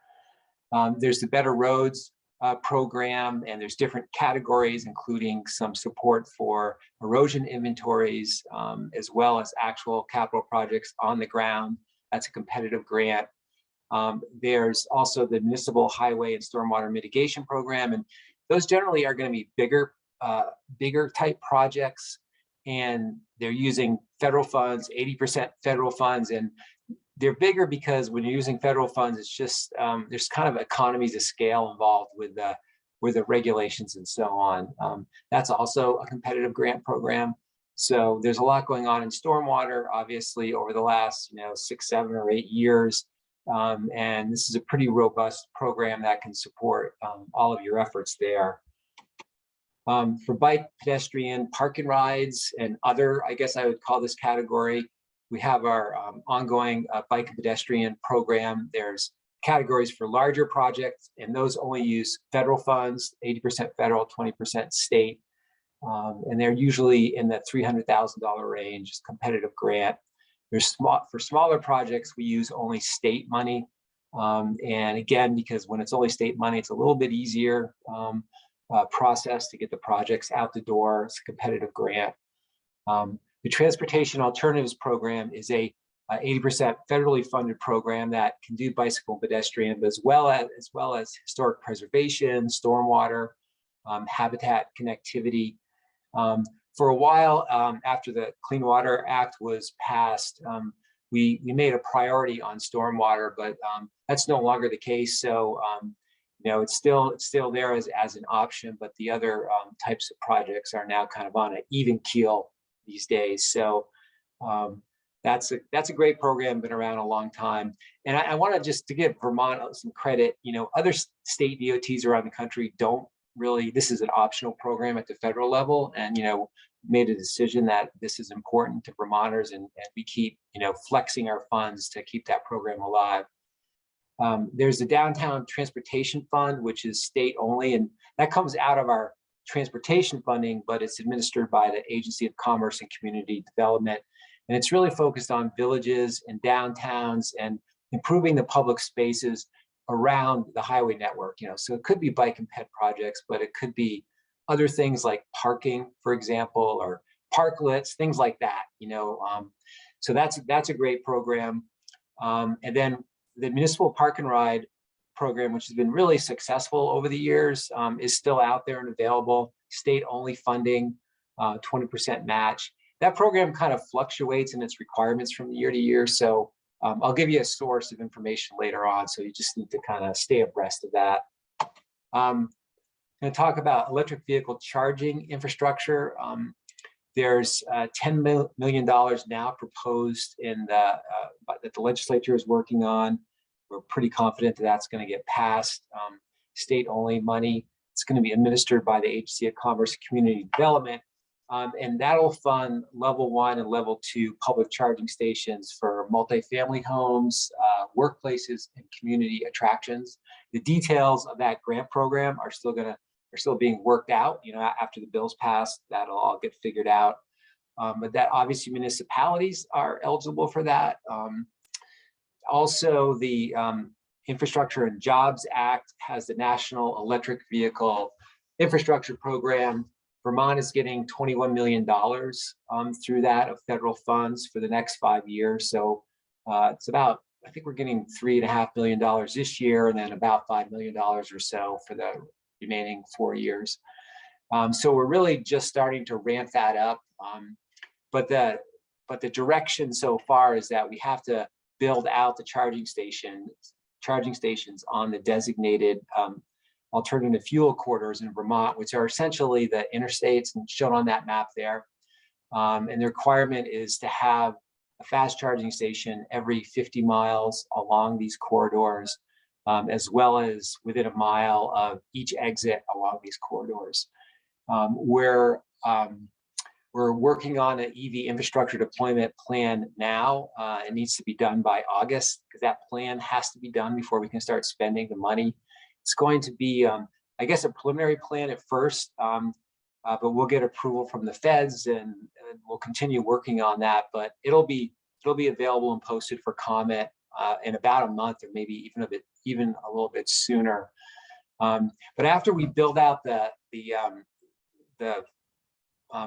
There's the Better Roads program, and there's different categories, including some support for erosion inventories, as well as actual capital projects on the ground. That's a competitive grant. There's also the Municipal Highway and Stormwater Mitigation Program, and those generally are going to be bigger type projects, and they're using federal funds, 80% federal funds, and they're bigger because when you're using federal funds, it's just there's kind of economies of scale involved with the regulations and so on. That's also a competitive grant program. So there's a lot going on in stormwater, obviously, over the last 6, 7, or 8 years. And this is a pretty robust program that can support all of your efforts there. For bike, pedestrian, park and rides, and other, I guess I would call this category, we have our ongoing bike and pedestrian program. There's categories for larger projects, and those only use federal funds, 80% federal, 20% state. And they're usually in the $300,000 range, competitive grant. For smaller projects, we use only state money. And again, because when it's only state money, it's a little bit easier process to get the projects out the door. It's a competitive grant. The Transportation Alternatives Program is a 80% federally funded program that can do bicycle and pedestrian, as well as historic preservation, stormwater, habitat connectivity. For a while, after the Clean Water Act was passed, we made a priority on stormwater, but that's no longer the case. So it's still there as an option, but the other types of projects are now kind of on an even keel these days. So that's a great program, been around a long time. And I want to just to give Vermont some credit. Other state DOTs around the country don't really. This is an optional program at the federal level, and made a decision that this is important to Vermonters, and we keep flexing our funds to keep that program alive. There's the Downtown Transportation Fund, which is state only, and that comes out of our transportation funding, but it's administered by the Agency of Commerce and Community Development. And it's really focused on villages and downtowns and improving the public spaces around the highway network. So it could be bike and ped projects, but it could be other things like parking, for example, or parklets, things like that. So that's a great program. And then the Municipal Park and Ride program, which has been really successful over the years, is still out there and available. State only funding, 20% match. That program kind of fluctuates in its requirements from year to year. So I'll give you a source of information later on. So you just need to kind of stay abreast of that. I'm going to talk about electric vehicle charging infrastructure. There's $10 million now proposed that the legislature is working on. We're pretty confident that that's going to get passed. State-only money. It's going to be administered by the Agency of Commerce and Community Development. And that'll fund level 1 and level 2 public charging stations for multifamily homes, workplaces, and community attractions. The details of that grant program are still being worked out. After the bill's passed, that'll all get figured out. But that obviously municipalities are eligible for that. Also, the Infrastructure and Jobs Act has the National Electric Vehicle Infrastructure Program. Vermont is getting $21 million through that of federal funds for the next 5 years. So it's about, I think we're getting $3.5 million this year, and then about $5 million or so for the remaining 4 years. So we're really just starting to ramp that up. But the direction so far is that we have to build out the charging stations on the designated alternative fuel corridors in Vermont, which are essentially the interstates and shown on that map there. And the requirement is to have a fast charging station every 50 miles along these corridors. as well as within a mile of each exit along these corridors. We're working on an EV infrastructure deployment plan now. It needs to be done by August because that plan has to be done before we can start spending the money. It's going to be, I guess, a preliminary plan at first, but we'll get approval from the feds and we'll continue working on that. But it'll be available and posted for comment in about a month, or maybe even a little bit sooner. But after we build out the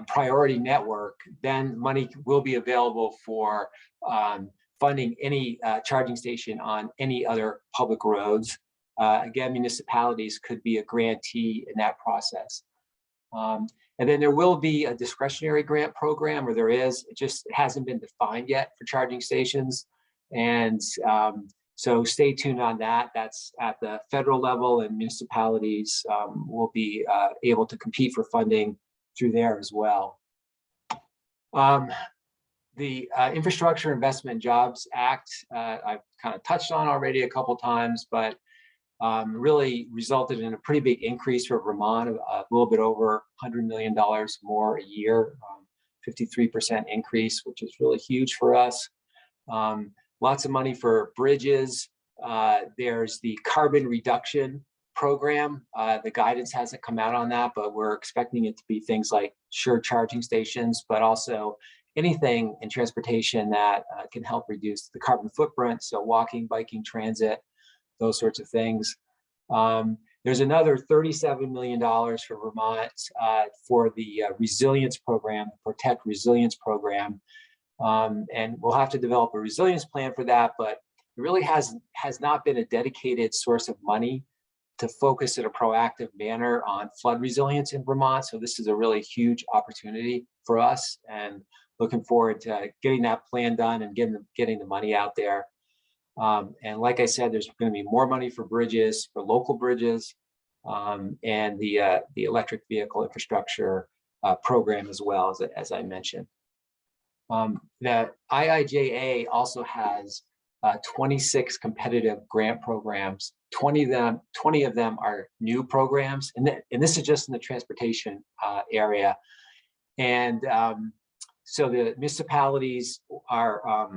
priority network, then money will be available for funding any charging station on any other public roads. Again, municipalities could be a grantee in that process. And then there will be a discretionary grant program, or it hasn't been defined yet for charging stations. And so stay tuned on that. That's at the federal level, and municipalities will be able to compete for funding through there as well. The Infrastructure Investment and Jobs Act, I've kind of touched on already a couple times, but really resulted in a pretty big increase for Vermont, a little bit over $100 million more a year, 53% increase, which is really huge for us. Lots of money for bridges. There's the carbon reduction program. The guidance hasn't come out on that, but we're expecting it to be things like sure charging stations, but also anything in transportation that can help reduce the carbon footprint. So walking, biking, transit, those sorts of things. There's another $37 million for Vermont for the resilience program, Protect Resilience program. And we'll have to develop a resilience plan for that, but it really has not been a dedicated source of money to focus in a proactive manner on flood resilience in Vermont. So this is a really huge opportunity for us, and looking forward to getting that plan done and getting the money out there. And like I said, there's going to be more money for bridges, for local bridges, and the electric vehicle infrastructure program as well, as I mentioned. The IIJA also has 26 competitive grant programs. 20 of them are new programs, and this is just in the transportation area. And so the municipalities are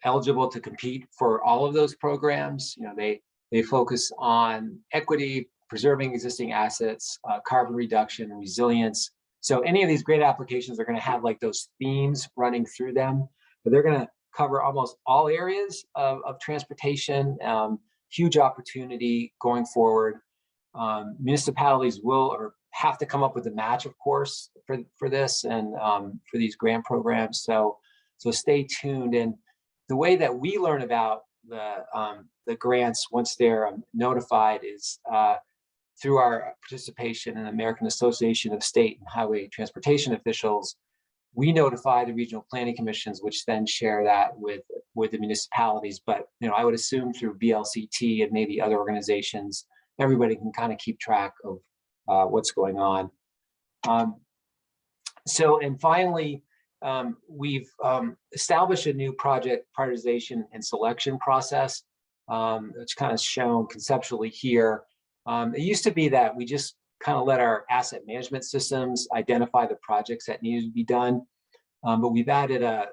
eligible to compete for all of those programs. You know, they focus on equity, preserving existing assets, carbon reduction, and resilience. So any of these great applications are going to have like those themes running through them, but they're going to cover almost all areas of transportation. Huge opportunity going forward. Municipalities will or have to come up with a match, of course, for this and for these grant programs. So stay tuned. And the way that we learn about the grants once they're notified is through our participation in the American Association of State and Highway Transportation Officials. We notify the regional planning commissions, which then share that with the municipalities. But I would assume through BLCT and maybe other organizations, everybody can kind of keep track of what's going on. And finally, we've established a new project prioritization and selection process. It's kind of shown conceptually here. It used to be that we just kind of let our asset management systems identify the projects that needed to be done. But we've added a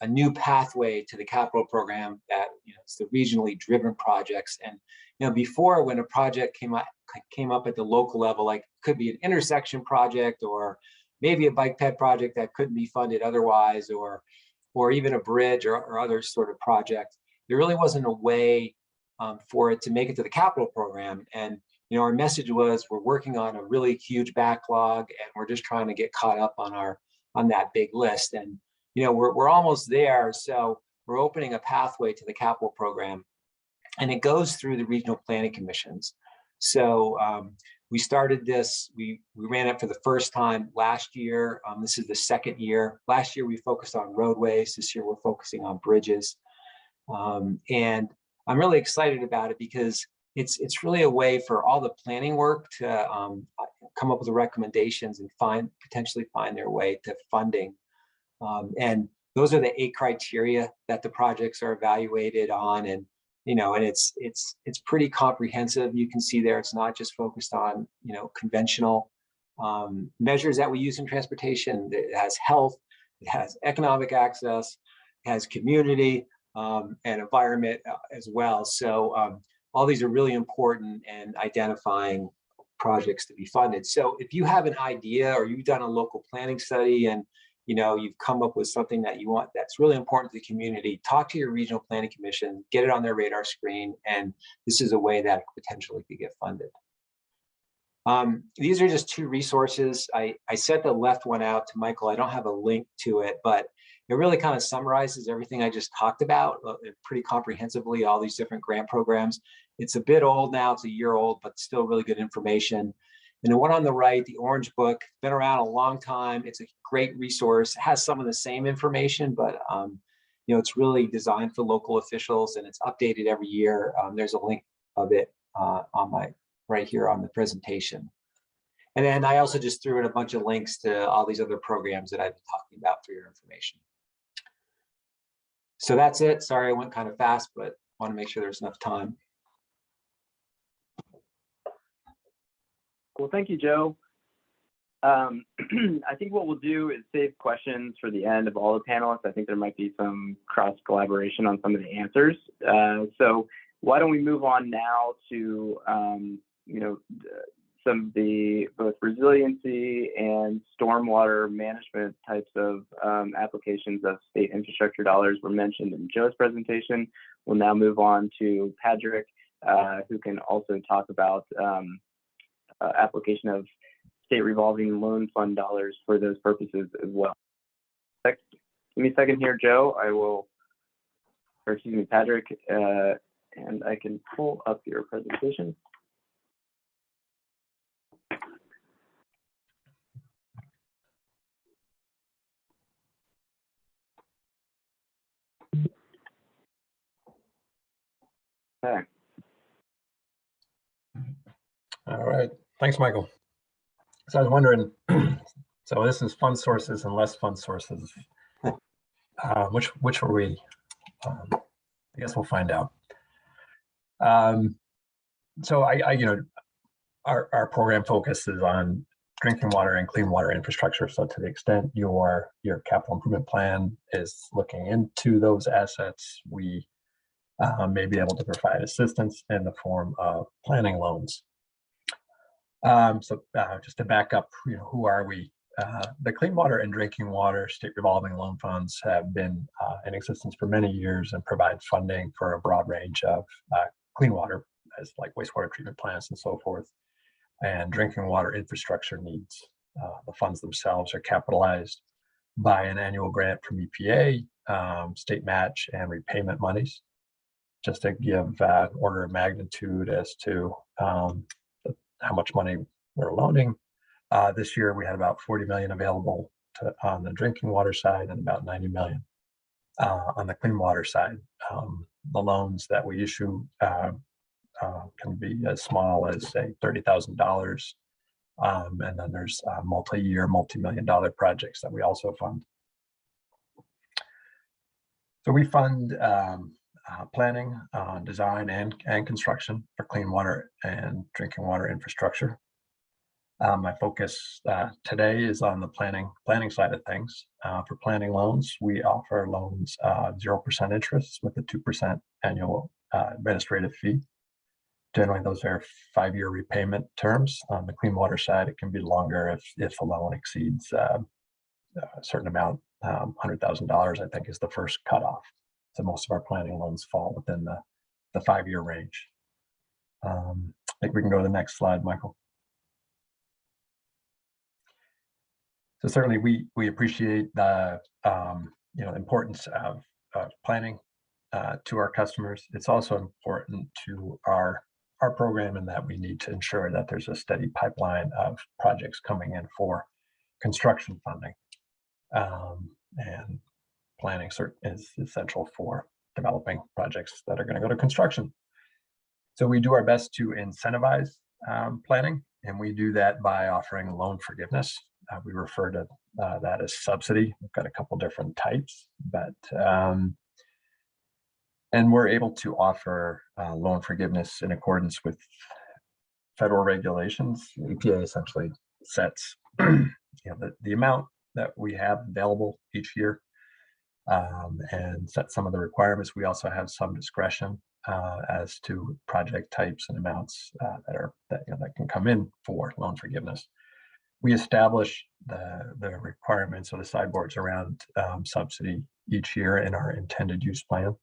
new pathway to the capital program that it's the regionally driven projects. And before, when a project came up at the local level, like could be an intersection project or maybe a bike ped project that couldn't be funded otherwise, or even a bridge or other sort of project, there really wasn't a way for it to make it to the capital program. And our message was, we're working on a really huge backlog, and we're just trying to get caught up on that big list. And we're almost there. So we're opening a pathway to the capital program, and it goes through the regional planning commissions. So we started this, we ran it for the first time last year. This is the second year. Last year we focused on roadways. This year we're focusing on bridges. And I'm really excited about it because it's really a way for all the planning work to come up with the recommendations and potentially find their way to funding. And those are the 8 criteria that the projects are evaluated on. And and it's pretty comprehensive. You can see there, it's not just focused on, conventional measures that we use in transportation. It has health, it has economic access, it has community and environment as well. So all these are really important in identifying projects to be funded. So if you have an idea or you've done a local planning study and you've come up with something that you want that's really important to the community, talk to your regional planning commission, get it on their radar screen, and this is a way that potentially could get funded. These are just two resources. I sent the left one out to Michael. I don't have a link to it, but it really kind of summarizes everything I just talked about pretty comprehensively, all these different grant programs. It's a bit old now, it's a year old, but still really good information. And the one on the right, the orange book, been around a long time. It's a great resource. It has some of the same information, but it's really designed for local officials and it's updated every year. There's a link of it right here on the presentation. And then I also just threw in a bunch of links to all these other programs that I've been talking about for your information. So that's it. Sorry, I went kind of fast, but want to make sure there's enough time. Well, thank you, Joe. I think what we'll do is save questions for the end of all the panelists. I think there might be some cross collaboration on some of the answers. So why don't we move on now to some of the both resiliency and stormwater management types of applications of state infrastructure dollars were mentioned in Joe's presentation. We'll now move on to Padraic, who can also talk about application of state revolving loan fund dollars for those purposes as well. Give me a second here, Joe. Padraic, and I can pull up your presentation. Okay. All right. Thanks, Michael. So I was wondering, so this is fund sources and less fund sources. Which were we? I guess we'll find out. So our program focuses on drinking water and clean water infrastructure. So to the extent your capital improvement plan is looking into those assets, we may be able to provide assistance in the form of planning loans. Just to back up, who are we? The Clean Water and Drinking Water State Revolving Loan Funds have been in existence for many years and provide funding for a broad range of clean water, as like wastewater treatment plants and so forth, and drinking water infrastructure needs. The funds themselves are capitalized by an annual grant from EPA, state match, and repayment monies. Just to give an order of magnitude as to how much money we're loaning. This year we had about 40 million available on the drinking water side and about 90 million on the clean water side. The loans that we issue can be as small as say $30,000. And then there's multi-year, multi-million-dollar projects that we also fund. So we fund planning, design, and construction for clean water and drinking water infrastructure. My focus today is on the planning side of things. For planning loans, we offer loans 0% interest with a 2% annual administrative fee. Generally, those are 5-year repayment terms. On the clean water side, it can be longer if a loan exceeds a certain amount. $100,000, I think, is the first cutoff. So most of our planning loans fall within the 5-year range. I think we can go to the next slide, Michael. So certainly we appreciate the importance of planning to our customers. It's also important to our program in that we need to ensure that there's a steady pipeline of projects coming in for construction funding. And planning is essential for developing projects that are going to go to construction. So we do our best to incentivize planning, and we do that by offering loan forgiveness. We refer to that as subsidy. We've got a couple different types, but And we're able to offer loan forgiveness in accordance with federal regulations. The EPA essentially sets the amount that we have available each year, and set some of the requirements. We also have some discretion as to project types and amounts that can come in for loan forgiveness. We establish the requirements or the sideboards around subsidy each year in our intended use plan.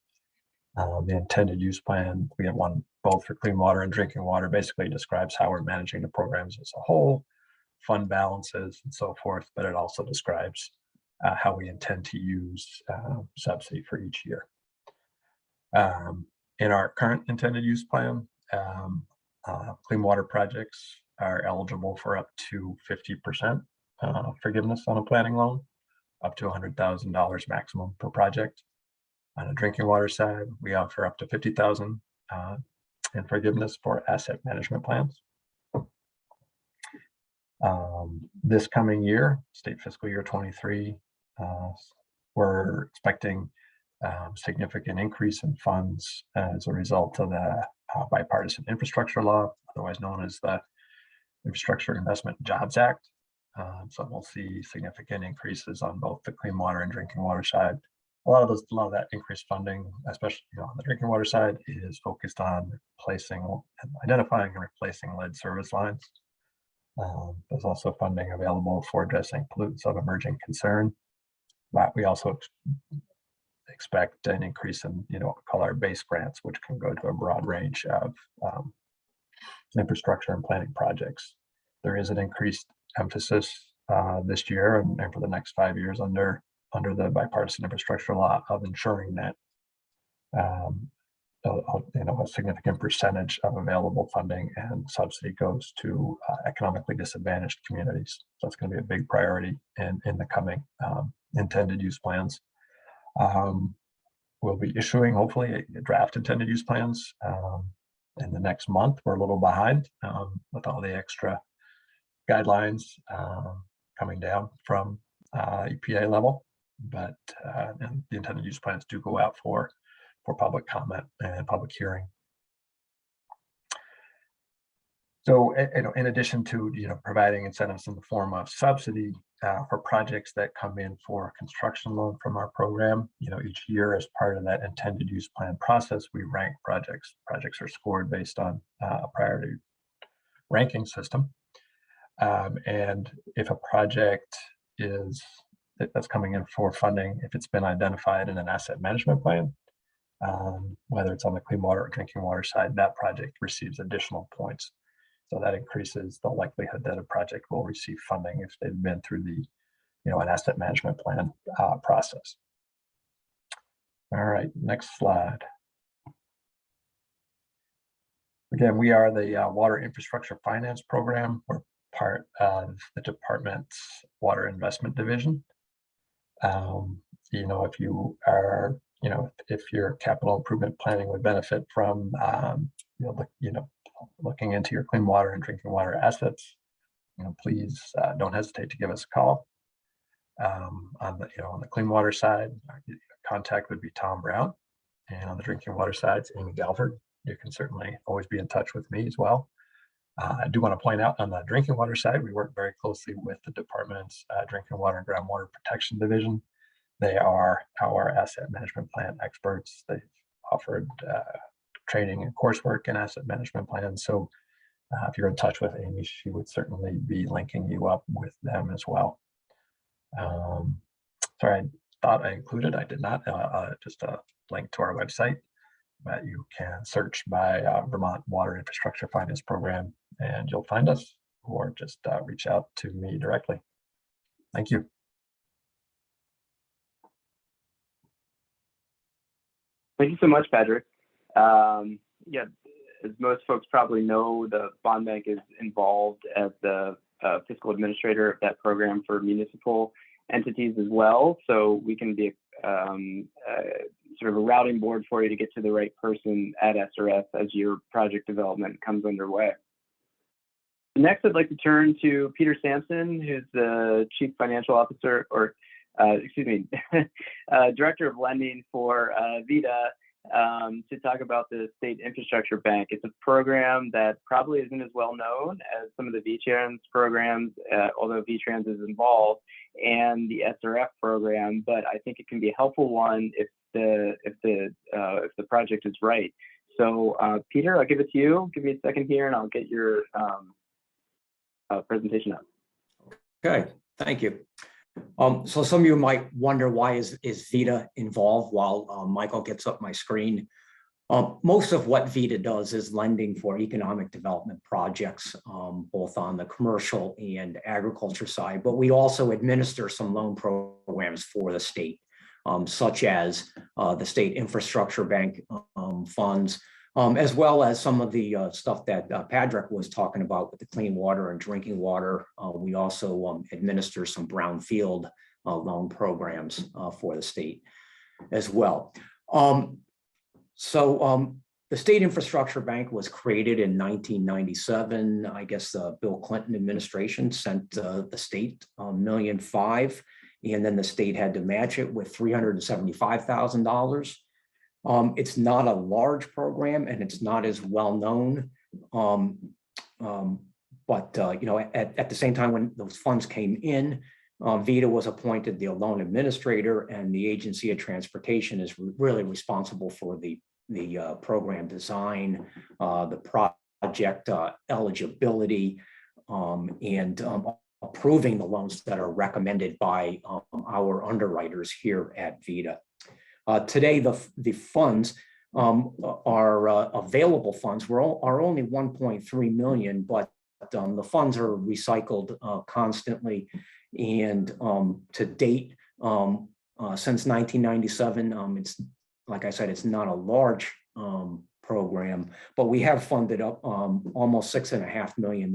The intended use plan, we have one both for clean water and drinking water, basically describes how we're managing the programs as a whole, fund balances and so forth, but it also describes how we intend to use subsidy for each year. In our current intended use plan, clean water projects are eligible for up to 50% forgiveness on a planning loan, up to $100,000 maximum per project. On the drinking water side, we offer up to $50,000 in forgiveness for asset management plans. This coming year, state fiscal year 23, we're expecting significant increase in funds as a result of the bipartisan infrastructure law, otherwise known as the Infrastructure Investment and Jobs Act. So we'll see significant increases on both the clean water and drinking water side. A lot of that increased funding, especially on the drinking water side, is focused on identifying and replacing lead service lines. There's also funding available for addressing pollutants of emerging concern. But we also expect an increase in, call our base grants, which can go to a broad range of infrastructure and planning projects. There is an increased emphasis this year and for the next 5 years under the bipartisan infrastructure law of ensuring that a significant percentage of available funding and subsidy goes to economically disadvantaged communities. So that's going to be a big priority in the coming intended use plans. We'll be issuing hopefully a draft intended use plans in the next month. We're a little behind with all the extra guidelines coming down from EPA level, but and the intended use plans do go out for public comment and public hearing. So, in addition to providing incentives in the form of subsidy for projects that come in for a construction loan from our program, each year as part of that intended use plan process, we rank projects. Projects are scored based on a priority ranking system, and if a project that's coming in for funding, if it's been identified in an asset management plan, whether it's on the clean water or drinking water side, that project receives additional points. So that increases the likelihood that a project will receive funding if they've been through the, an asset management plan process. All right, next slide. Again, we are the Water Infrastructure Finance Program. We're part of the department's Water Investment Division. If you are, if your capital improvement planning would benefit from, looking into your clean water and drinking water assets, please don't hesitate to give us a call. On the clean water side, contact would be Tom Brown, and on the drinking water side, it's Amy Galford. You can certainly always be in touch with me as well. I do want to point out on the drinking water side, we work very closely with the department's Drinking Water and Groundwater Protection Division. They are our asset management plan experts. They've offered training and coursework in asset management plans. So if you're in touch with Amy, she would certainly be linking you up with them as well. Sorry, I thought I included, I did not, just a link to our website, but you can search by Vermont Water Infrastructure Finance Program and you'll find us, or just reach out to me directly. Thank you. Thank you so much, Padraic. Yeah, as most folks probably know, the bond bank is involved as the fiscal administrator of that program for municipal entities as well. So we can be sort of a routing board for you to get to the right person at SRF as your project development comes underway. Next, I'd like to turn to Peter Samson, who's the Chief Financial Officer, or Director of Lending for VEDA. to talk about the State Infrastructure Bank. It's a program that probably isn't as well known as some of the VTrans programs, although VTrans is involved, and the SRF program. But I think it can be a helpful one if the project is right. So Peter, I'll give it to you. Give me a second here, and I'll get your presentation up. Okay, thank you. So some of you might wonder, why is VEDA involved while Michael gets up my screen. Most of what VEDA does is lending for economic development projects, both on the commercial and agriculture side, but we also administer some loan programs for the state, such as the State Infrastructure Bank funds, as well as some of the stuff that Padraic was talking about with the clean water and drinking water. We also administer some brownfield loan programs for the state as well. So the State Infrastructure Bank was created in 1997. I guess the Bill Clinton administration sent the state $1.5 million, and then the state had to match it with $375,000. It's not a large program and it's not as well known, but you know, at the same time when those funds came in, VEDA was appointed the loan administrator, and the Agency of Transportation is really responsible for the program design, the project eligibility, and approving the loans that are recommended by our underwriters here at VEDA. Today, the funds are available funds are only 1.3 million, but the funds are recycled constantly. And to date, since 1997, it's, like I said, it's not a large program, but we have funded up almost $6.5 million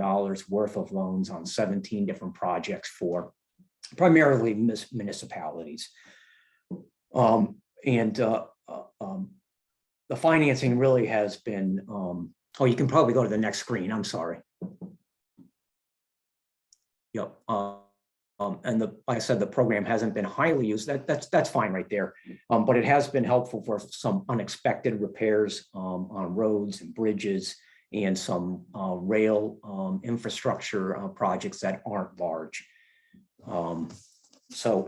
worth of loans on 17 different projects for primarily municipalities. The financing really has been, oh, you can probably go to the next screen, I'm sorry. Yep. And like I said, the program hasn't been highly used. That's fine right there. But it has been helpful for some unexpected repairs on roads and bridges, and some rail infrastructure projects that aren't large. So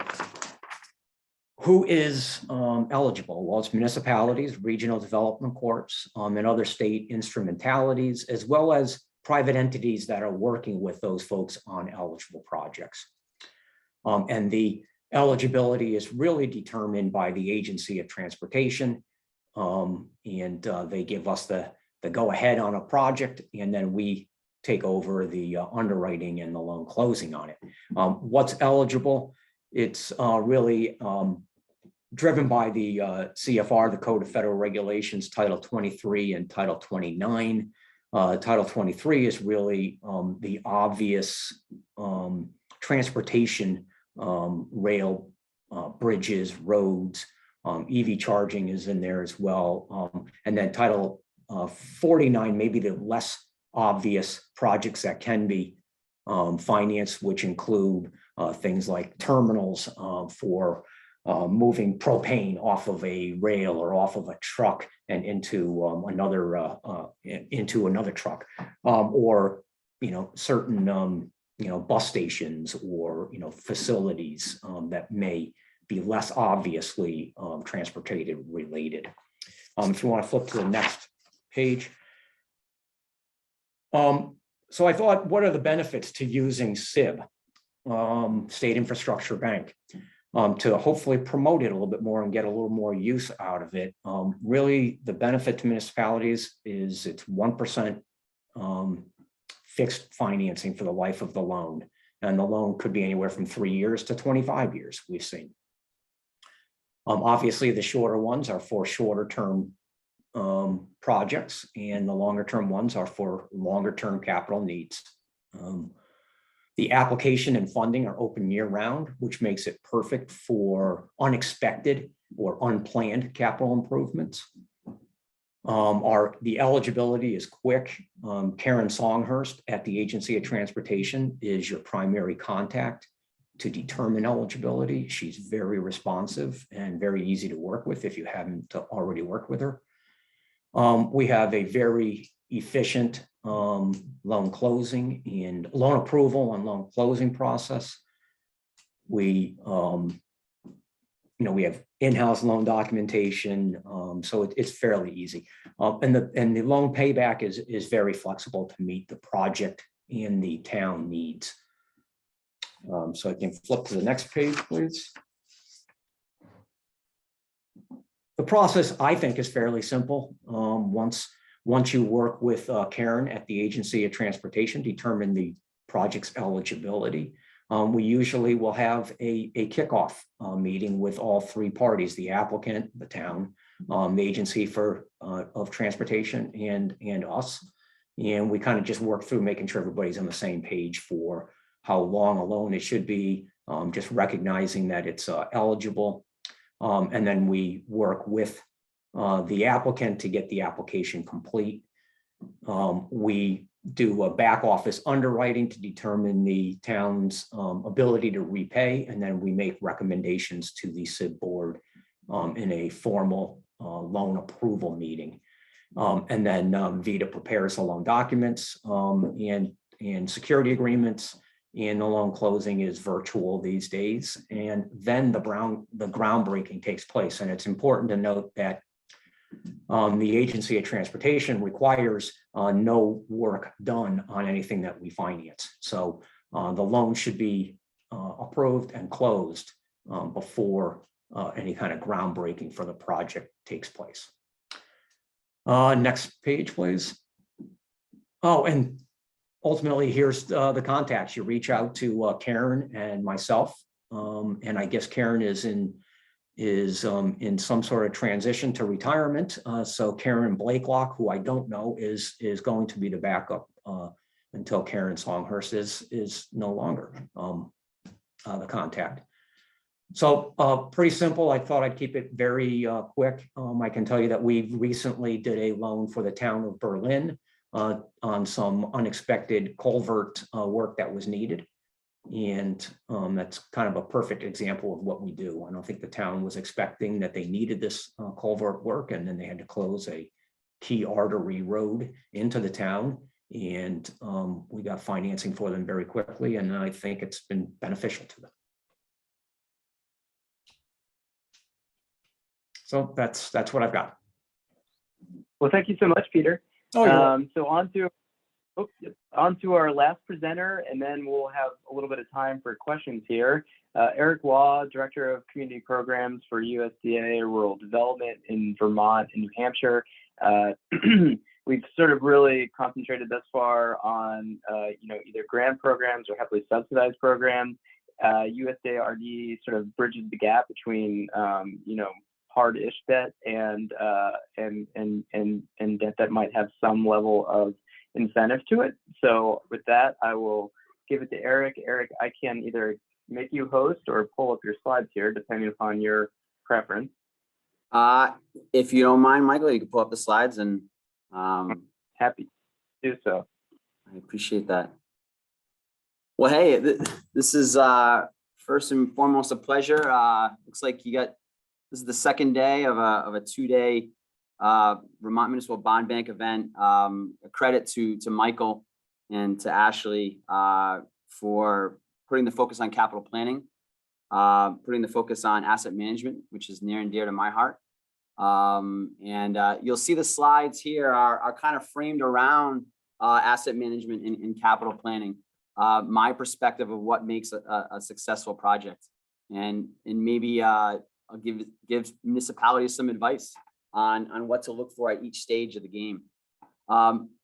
who is eligible? Well, it's municipalities, regional development corps, and other state instrumentalities, as well as private entities that are working with those folks on eligible projects. And the eligibility is really determined by the Agency of Transportation, and they give us the go ahead on a project, and then we take over the underwriting and the loan closing on it. What's eligible? It's really driven by the CFR, the Code of Federal Regulations, Title 23 and Title 29. Title 23 is really the obvious transportation, rail, bridges, roads, EV charging is in there as well. And then Title 49, maybe the less obvious projects that can be financed, which include things like terminals for moving propane off of a rail or off of a truck and into another truck, or certain bus stations or facilities that may be less obviously transportation related. If you want to flip to the next page. So I thought, what are the benefits to using SIB, State Infrastructure Bank, to hopefully promote it a little bit more and get a little more use out of it? Really, the benefit to municipalities is it's 1% fixed financing for the life of the loan. And the loan could be anywhere from 3 years to 25 years, we've seen. Obviously, the shorter ones are for shorter term projects, and the longer term ones are for longer term capital needs. The application and funding are open year round, which makes it perfect for unexpected or unplanned capital improvements. The eligibility is quick. Karen Songhurst at the Agency of Transportation is your primary contact. to determine eligibility. She's very responsive and very easy to work with if you haven't already worked with her. We have a very efficient loan closing and loan approval and loan closing process. We, we have in-house loan documentation, so it's fairly easy. And the loan payback is very flexible to meet the project and the town needs. So I can flip to the next page, please. The process, I think, is fairly simple. Once you work with Karen at the Agency of Transportation, determine the project's eligibility. We usually will have a kickoff meeting with all three parties: the applicant, the town, the Agency of Transportation, and us. And we kind of just work through making sure everybody's on the same page for how long a loan it should be, just recognizing that it's eligible. And then we work with the applicant to get the application complete. We do a back office underwriting to determine the town's ability to repay, and then we make recommendations to the SID board in a formal loan approval meeting. And then VEDA prepares the loan documents and security agreements, and the loan closing is virtual these days. And then the groundbreaking takes place. And it's important to note that the Agency of Transportation requires no work done on anything that we finance. So the loan should be approved and closed before any kind of groundbreaking for the project takes place. Next page, please. Oh, and ultimately, here's the contacts. You reach out to Karen and myself, and I guess Karen is in some sort of transition to retirement. So Karen Blakelock, who I don't know, is going to be the backup until Karen Songhurst is no longer the contact. So pretty simple. I thought I'd keep it very quick. I can tell you that we recently did a loan for the town of Berlin on some unexpected culvert work that was needed. And that's kind of a perfect example of what we do. I don't think the town was expecting that they needed this culvert work, and then they had to close a key artery road into the town. And we got financing for them very quickly, and I think it's been beneficial to them. So that's what I've got. Well, thank you so much, Peter. So on to our last presenter, and then we'll have a little bit of time for questions here. Eric Waugh, Director of Community Programs for USDA-Rural Development in Vermont and New Hampshire. We've sort of really concentrated thus far on either grant programs or heavily subsidized programs. USDA-RD sort of bridges the gap between hard-ish debt and debt that might have some level of incentive to it. So with that, I will give it to Eric. Eric, I can either make you host or pull up your slides here, depending upon your preference. If you don't mind, Michael, you can pull up the slides, and happy to do so. I appreciate that. Well, hey, this is first and foremost a pleasure. Looks like this is the second day of a 2-day Vermont Municipal Bond Bank event. A credit to Michael and to Ashley for putting the focus on capital planning, putting the focus on asset management, which is near and dear to my heart. And you'll see the slides here are kind of framed around asset management and capital planning, my perspective of what makes a successful project, and maybe I'll give municipalities some advice on what to look for at each stage of the game.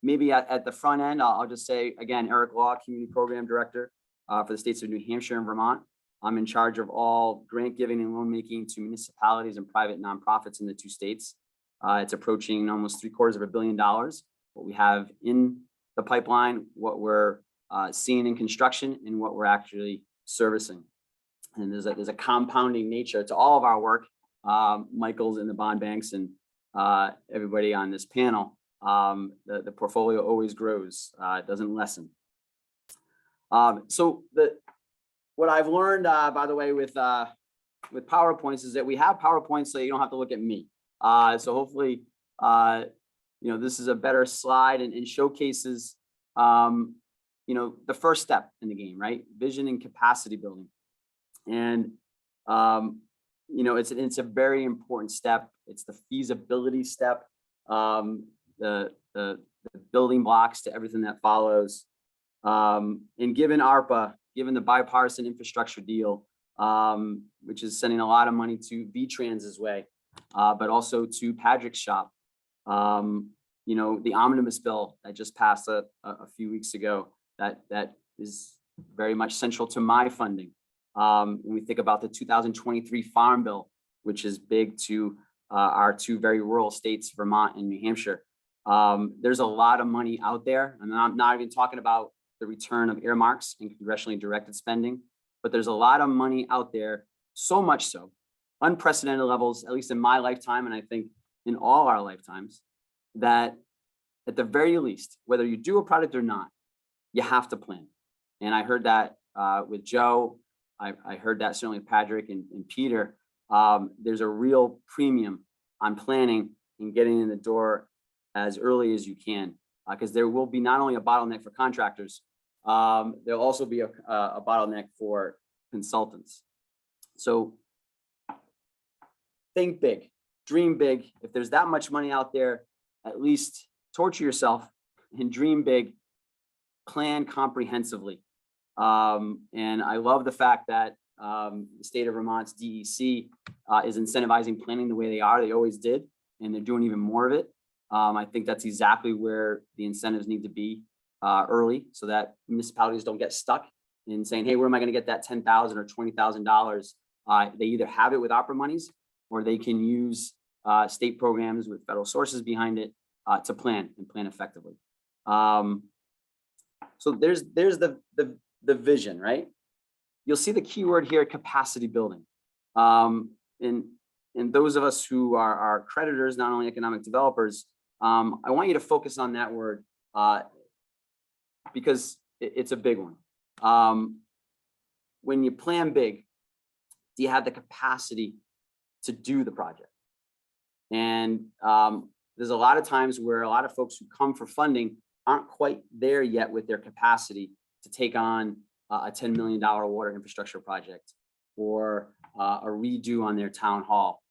Maybe at the front end, I'll just say, again, Eric Waugh, Community Program Director for the states of New Hampshire and Vermont. I'm in charge of all grant giving and loan making to municipalities and private nonprofits in the 2 states. It's approaching almost $750 million. What we have in the pipeline, what we're seeing in construction, and what we're actually servicing. And there's a compounding nature to all of our work. Michael's in the bond banks and everybody on this panel. The portfolio always grows, it doesn't lessen. So what I've learned, by the way, with PowerPoints is that we have PowerPoints so you don't have to look at me. So hopefully, this is a better slide and showcases, the first step in the game, right? Vision and capacity building. And, it's a very important step. It's the feasibility step, the building blocks to everything that follows. And given ARPA, given the bipartisan infrastructure deal, which is sending a lot of money to VTrans' way, but also to Padraic's shop. The omnibus bill that just passed a few weeks ago, that is very much central to my funding. When we think about the 2023 Farm Bill, which is big to our two very rural states, Vermont and New Hampshire. There's a lot of money out there, and I'm not even talking about the return of earmarks and congressionally directed spending, but there's a lot of money out there, so much so, unprecedented levels, at least in my lifetime, and I think in all our lifetimes, that at the very least, whether you do a product or not, you have to plan. And I heard that with Joe, I heard that certainly with Padraic and Peter. There's a real premium on planning and getting in the door as early as you can, because there will be not only a bottleneck for contractors, there'll also be a bottleneck for consultants. So think big, dream big. If there's that much money out there, at least torture yourself and dream big, plan comprehensively. And I love the fact that the state of Vermont's DEC is incentivizing planning the way they are. They always did, and they're doing even more of it. I think that's exactly where the incentives need to be early, so that municipalities don't get stuck in saying, hey, where am I going to get that $10,000 or $20,000? They either have it with opera monies, or they can use state programs with federal sources behind it to plan and plan effectively. So there's the vision, right? You'll see the keyword here, capacity building. And those of us who are creditors, not only economic developers, I want you to focus on that word because it's a big one. When you plan big, do you have the capacity to do the project? And there's a lot of times where a lot of folks who come for funding aren't quite there yet with their capacity to take on a $10 million water infrastructure project or a redo on their town hall.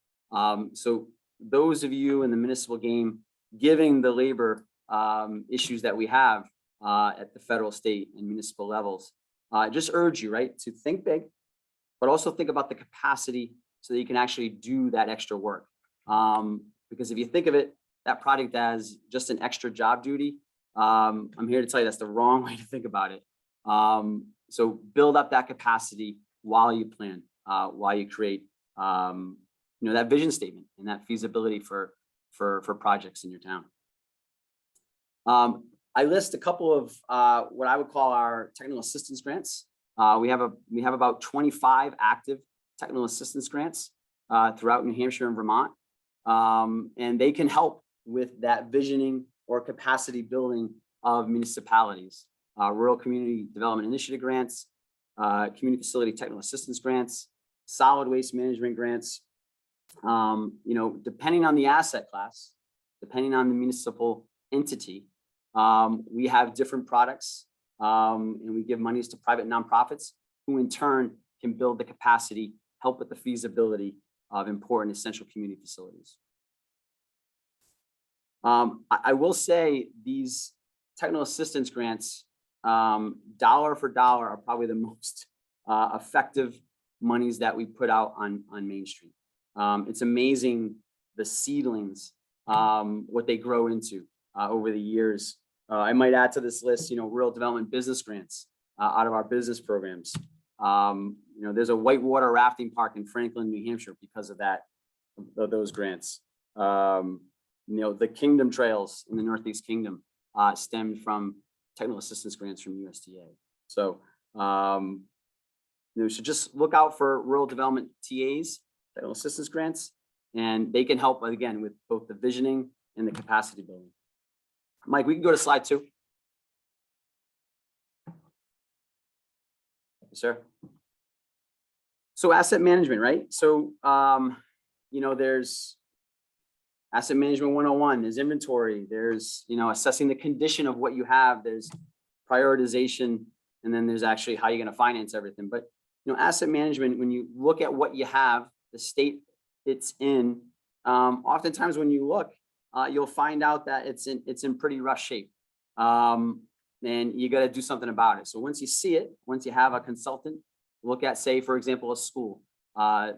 So those of you in the municipal game, given the labor issues that we have at the federal, state, and municipal levels, I just urge you, right, to think big, but also think about the capacity so that you can actually do that extra work. Because if you think of it, that project as just an extra job duty, I'm here to tell you that's the wrong way to think about it. So build up that capacity while you plan, while you create, that vision statement and that feasibility for projects in your town. I list a couple of what I would call our technical assistance grants. We have about 25 active technical assistance grants throughout New Hampshire and Vermont, and they can help with that visioning or capacity building of municipalities. Rural Community Development Initiative grants, community facility technical assistance grants, solid waste management grants. Depending on the asset class, depending on the municipal entity, we have different products, and we give monies to private nonprofits who in turn can build the capacity, help with the feasibility of important essential community facilities. I will say these technical assistance grants, dollar for dollar, are probably the most effective monies that we put out on Main Street. It's amazing the seedlings, what they grow into over the years. I might add to this list, rural development business grants out of our business programs. There's a whitewater rafting park in Franklin, New Hampshire because of those grants. The Kingdom Trails in the Northeast Kingdom stemmed from technical assistance grants from USDA. So, so just look out for rural development TAs, technical assistance grants, and they can help again with both the visioning and the capacity building. Mike, we can go to slide 2. Yes, sir. So asset management, right? So, you know, there's asset management 101, there's inventory, there's, you know, assessing the condition of what you have, there's prioritization, and then there's actually how you're going to finance everything. But, you know, asset management, when you look at what you have, the state it's in, oftentimes when you look, you'll find out that it's in pretty rough shape. And you got to do something about it. So once you see it, once you have a consultant, look at, say, for example, a school.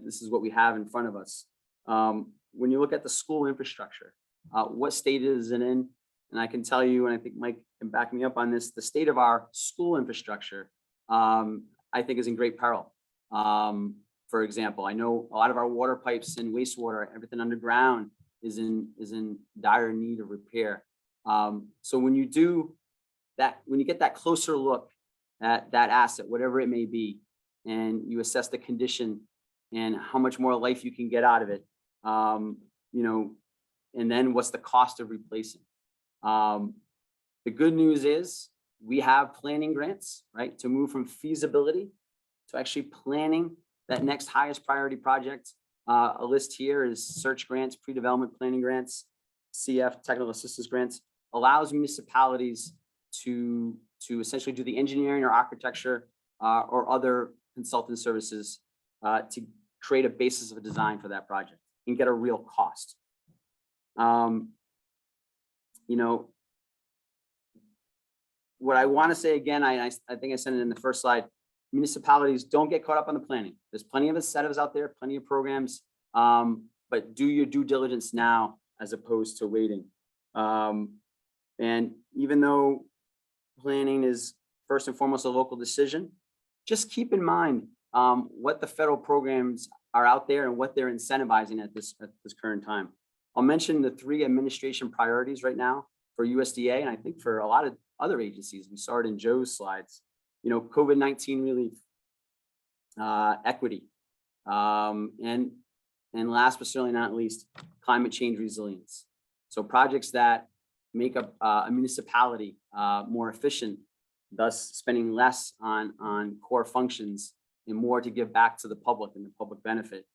This is what we have in front of us. When you look at the school infrastructure, what state is it in? And I can tell you, and I think Mike can back me up on this, the state of our school infrastructure, I think is in great peril. For example, I know a lot of our water pipes and wastewater, everything underground is in dire need of repair. So when you do that, when you get that closer look at that asset, whatever it may be, and you assess the condition and how much more life you can get out of it, you know, and then what's the cost of replacing. The good news is we have planning grants, right, to move from feasibility to actually planning that next highest priority project. A list here is search grants, pre-development planning grants, CF, technical assistance grants, allows municipalities to essentially do the engineering or architecture or other consultant services to create a basis of a design for that project and get a real cost. You know, what I want to say again, I think I said it in the first slide, municipalities, don't get caught up on the planning. There's plenty of incentives out there, plenty of programs, but do your due diligence now as opposed to waiting. And even though planning is first and foremost a local decision, just keep in mind what the federal programs are out there and what they're incentivizing at this current time. I'll mention the 3 administration priorities right now for USDA, and I think for a lot of other agencies. We saw it in Joe's slides. You know, COVID-19 relief, equity, and last but certainly not least, climate change resilience. So projects that make a municipality more efficient, thus spending less on core functions and more to give back to the public and the public benefit,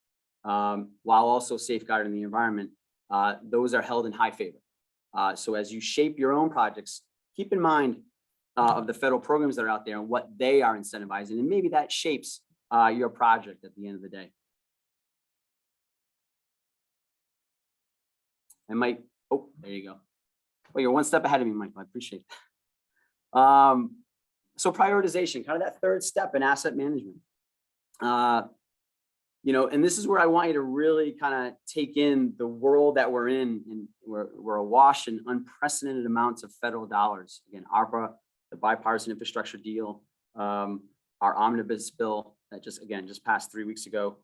while also safeguarding the environment. Those are held in high favor. So as you shape your own projects, keep in mind of the federal programs that are out there and what they are incentivizing, and maybe that shapes your project at the end of the day. I might, oh, there you go. Well, you're one step ahead of me, Michael. I appreciate that. So prioritization, kind of that third step in asset management. You know, and this is where I want you to really kind of take in the world that we're in, and we're awash in unprecedented amounts of federal dollars. Again, ARPA, the bipartisan infrastructure deal, our omnibus bill that just passed 3 weeks ago.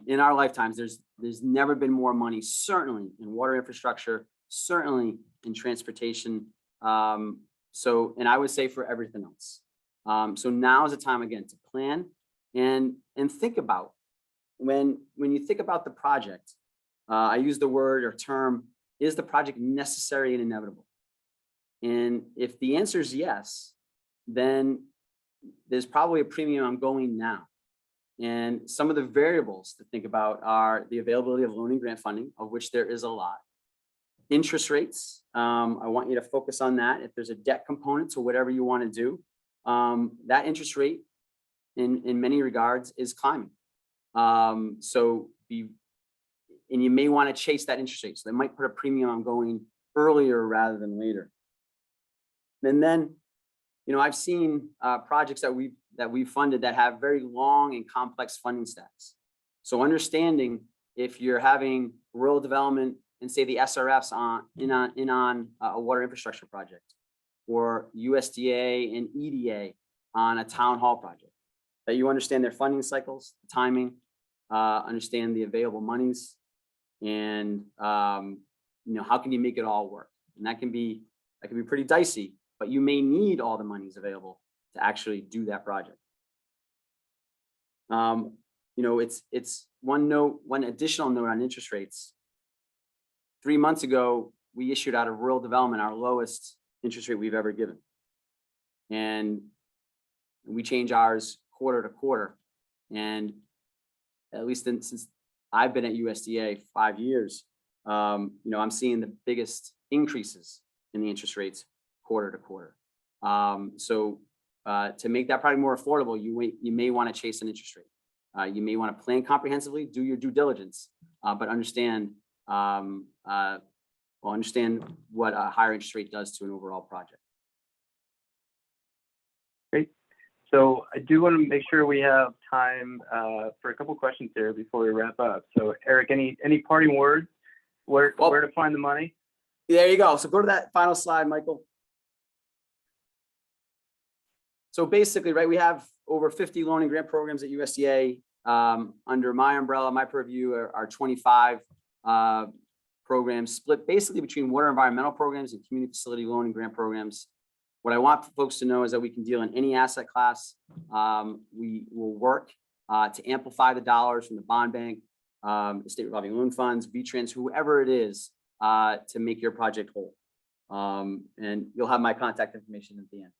In our lifetimes, there's never been more money, certainly in water infrastructure, certainly in transportation. So, and I would say for everything else. So now is the time again to plan and think about when you think about the project. I use the word or term, is the project necessary and inevitable? And if the answer is yes, then there's probably a premium on going now. And some of the variables to think about are the availability of loan and grant funding, of which there is a lot. Interest rates, I want you to focus on that. If there's a debt component to whatever you want to do, that interest rate in many regards is climbing. And you may want to chase that interest rate. So they might put a premium on going earlier rather than later. And then, you know, I've seen projects that we've funded that have very long and complex funding stacks. So understanding if you're having rural development and say the SRFs on a water infrastructure project, or USDA and EDA on a town hall project, that you understand their funding cycles, the timing, understand the available monies, and you know, how can you make it all work? And that can be pretty dicey, but you may need all the monies available to actually do that project. You know, it's one additional note on interest rates. 3 months ago, we issued out of rural development our lowest interest rate we've ever given. And we change ours quarter to quarter. And at least since I've been at USDA 5 years, you know, I'm seeing the biggest increases in the interest rates quarter to quarter. So to make that product more affordable, you may want to chase an interest rate. You may want to plan comprehensively, do your due diligence, but understand what a higher interest rate does to an overall project. Great. So I do want to make sure we have time for a couple questions here before we wrap up. So Eric, any parting words? Where to find the money? There you go. So go to that final slide, Michael. So basically, right, we have over 50 loan and grant programs at USDA. Under my umbrella, my purview are 25 programs split basically between water environmental programs and community facility loan and grant programs. What I want folks to know is that we can deal in any asset class. We will work to amplify the dollars from the bond bank, the state revolving loan funds, VTrans, whoever it is, to make your project whole. And you'll have my contact information at the end.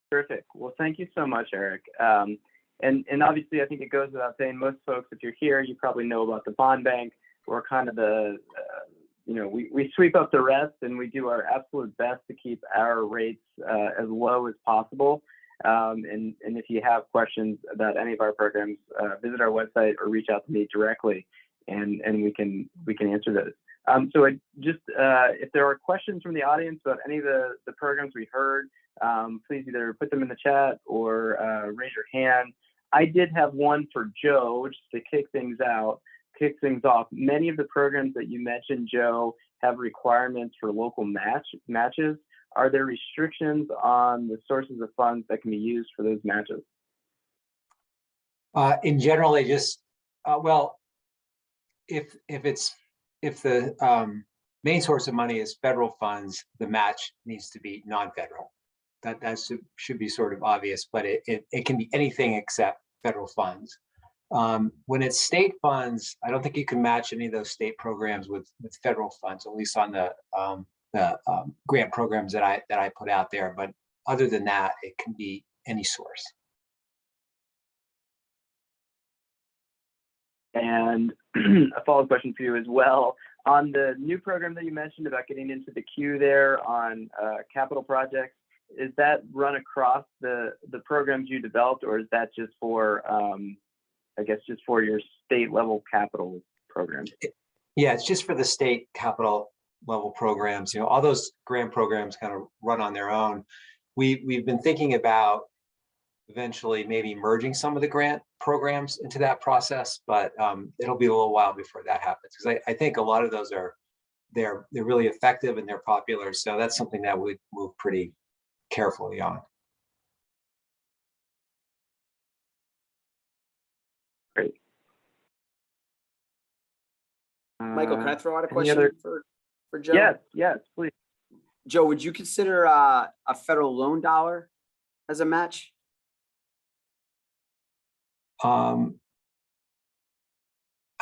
Terrific. Well, thank you so much, Eric. And obviously, I think it goes without saying, most folks, if you're here, you probably know about the bond bank. We're kind of the, you know, we sweep up the rest, and we do our absolute best to keep our rates as low as possible. And if you have questions about any of our programs, visit our website or reach out to me directly, and we can answer those. So if there are questions from the audience about any of the programs we heard, please either put them in the chat or raise your hand. I did have one for Joe, just to kick things off. Many of the programs that you mentioned, Joe, have requirements for local matches. Are there restrictions on the sources of funds that can be used for those matches? In general, they just well, if the main source of money is federal funds, the match needs to be non-federal. That should be sort of obvious, but it can be anything except federal funds. When it's state funds, I don't think you can match any of those state programs with federal funds, at least on the grant programs that I put out there. But other than that, it can be any source. And a follow-up question for you as well. On the new program that you mentioned about getting into the queue there on capital projects, is that run across the programs you developed, or is that just for, I guess, just for your state level capital programs? Yeah, it's just for the state capital level programs. You know, all those grant programs kind of run on their own. We've been thinking about eventually maybe merging some of the grant programs into that process, but it'll be a little while before that happens, because I think a lot of those they're really effective and they're popular. So that's something that we move pretty carefully on. Great. Michael, can I throw out a question for Joe? Yes, please. Joe, would you consider a federal loan dollar as a match? I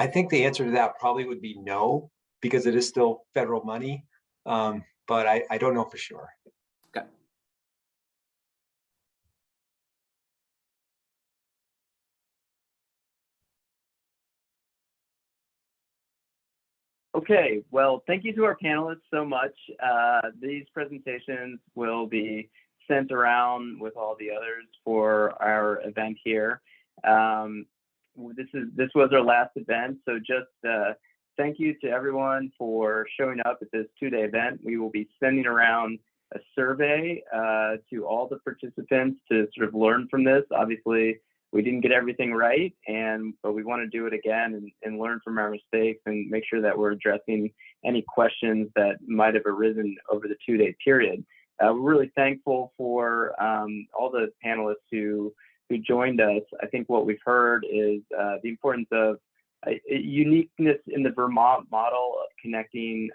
think the answer to that probably would be no, because it is still federal money, but I don't know for sure. Okay. Okay, well, thank you to our panelists so much. These presentations will be sent around with all the others for our event here. This was our last event, so just thank you to everyone for showing up at this two-day event. We will be sending around a survey to all the participants to sort of learn from this. Obviously, we didn't get everything right, but we want to do it again and learn from our mistakes and make sure that we're addressing any questions that might have arisen over the two-day period. We're really thankful for all the panelists who joined us. I think what we've heard is the importance of uniqueness in the Vermont model of connecting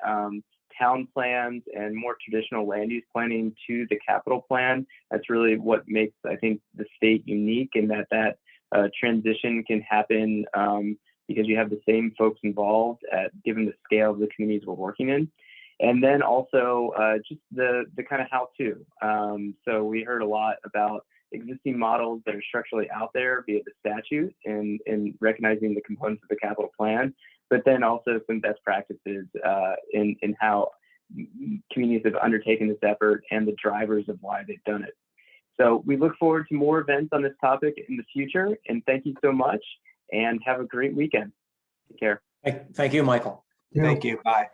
town plans and more traditional land use planning to the capital plan. That's really what makes, I think, the state unique, in that transition can happen because you have the same folks involved given the scale of the communities we're working in. And then also just the kind of how-to. So we heard a lot about existing models that are structurally out there via the statute and recognizing the components of the capital plan, but then also some best practices in how communities have undertaken this effort and the drivers of why they've done it. So we look forward to more events on this topic in the future, and thank you so much, and have a great weekend. Take care. Thank you, Michael. Thank you. Bye.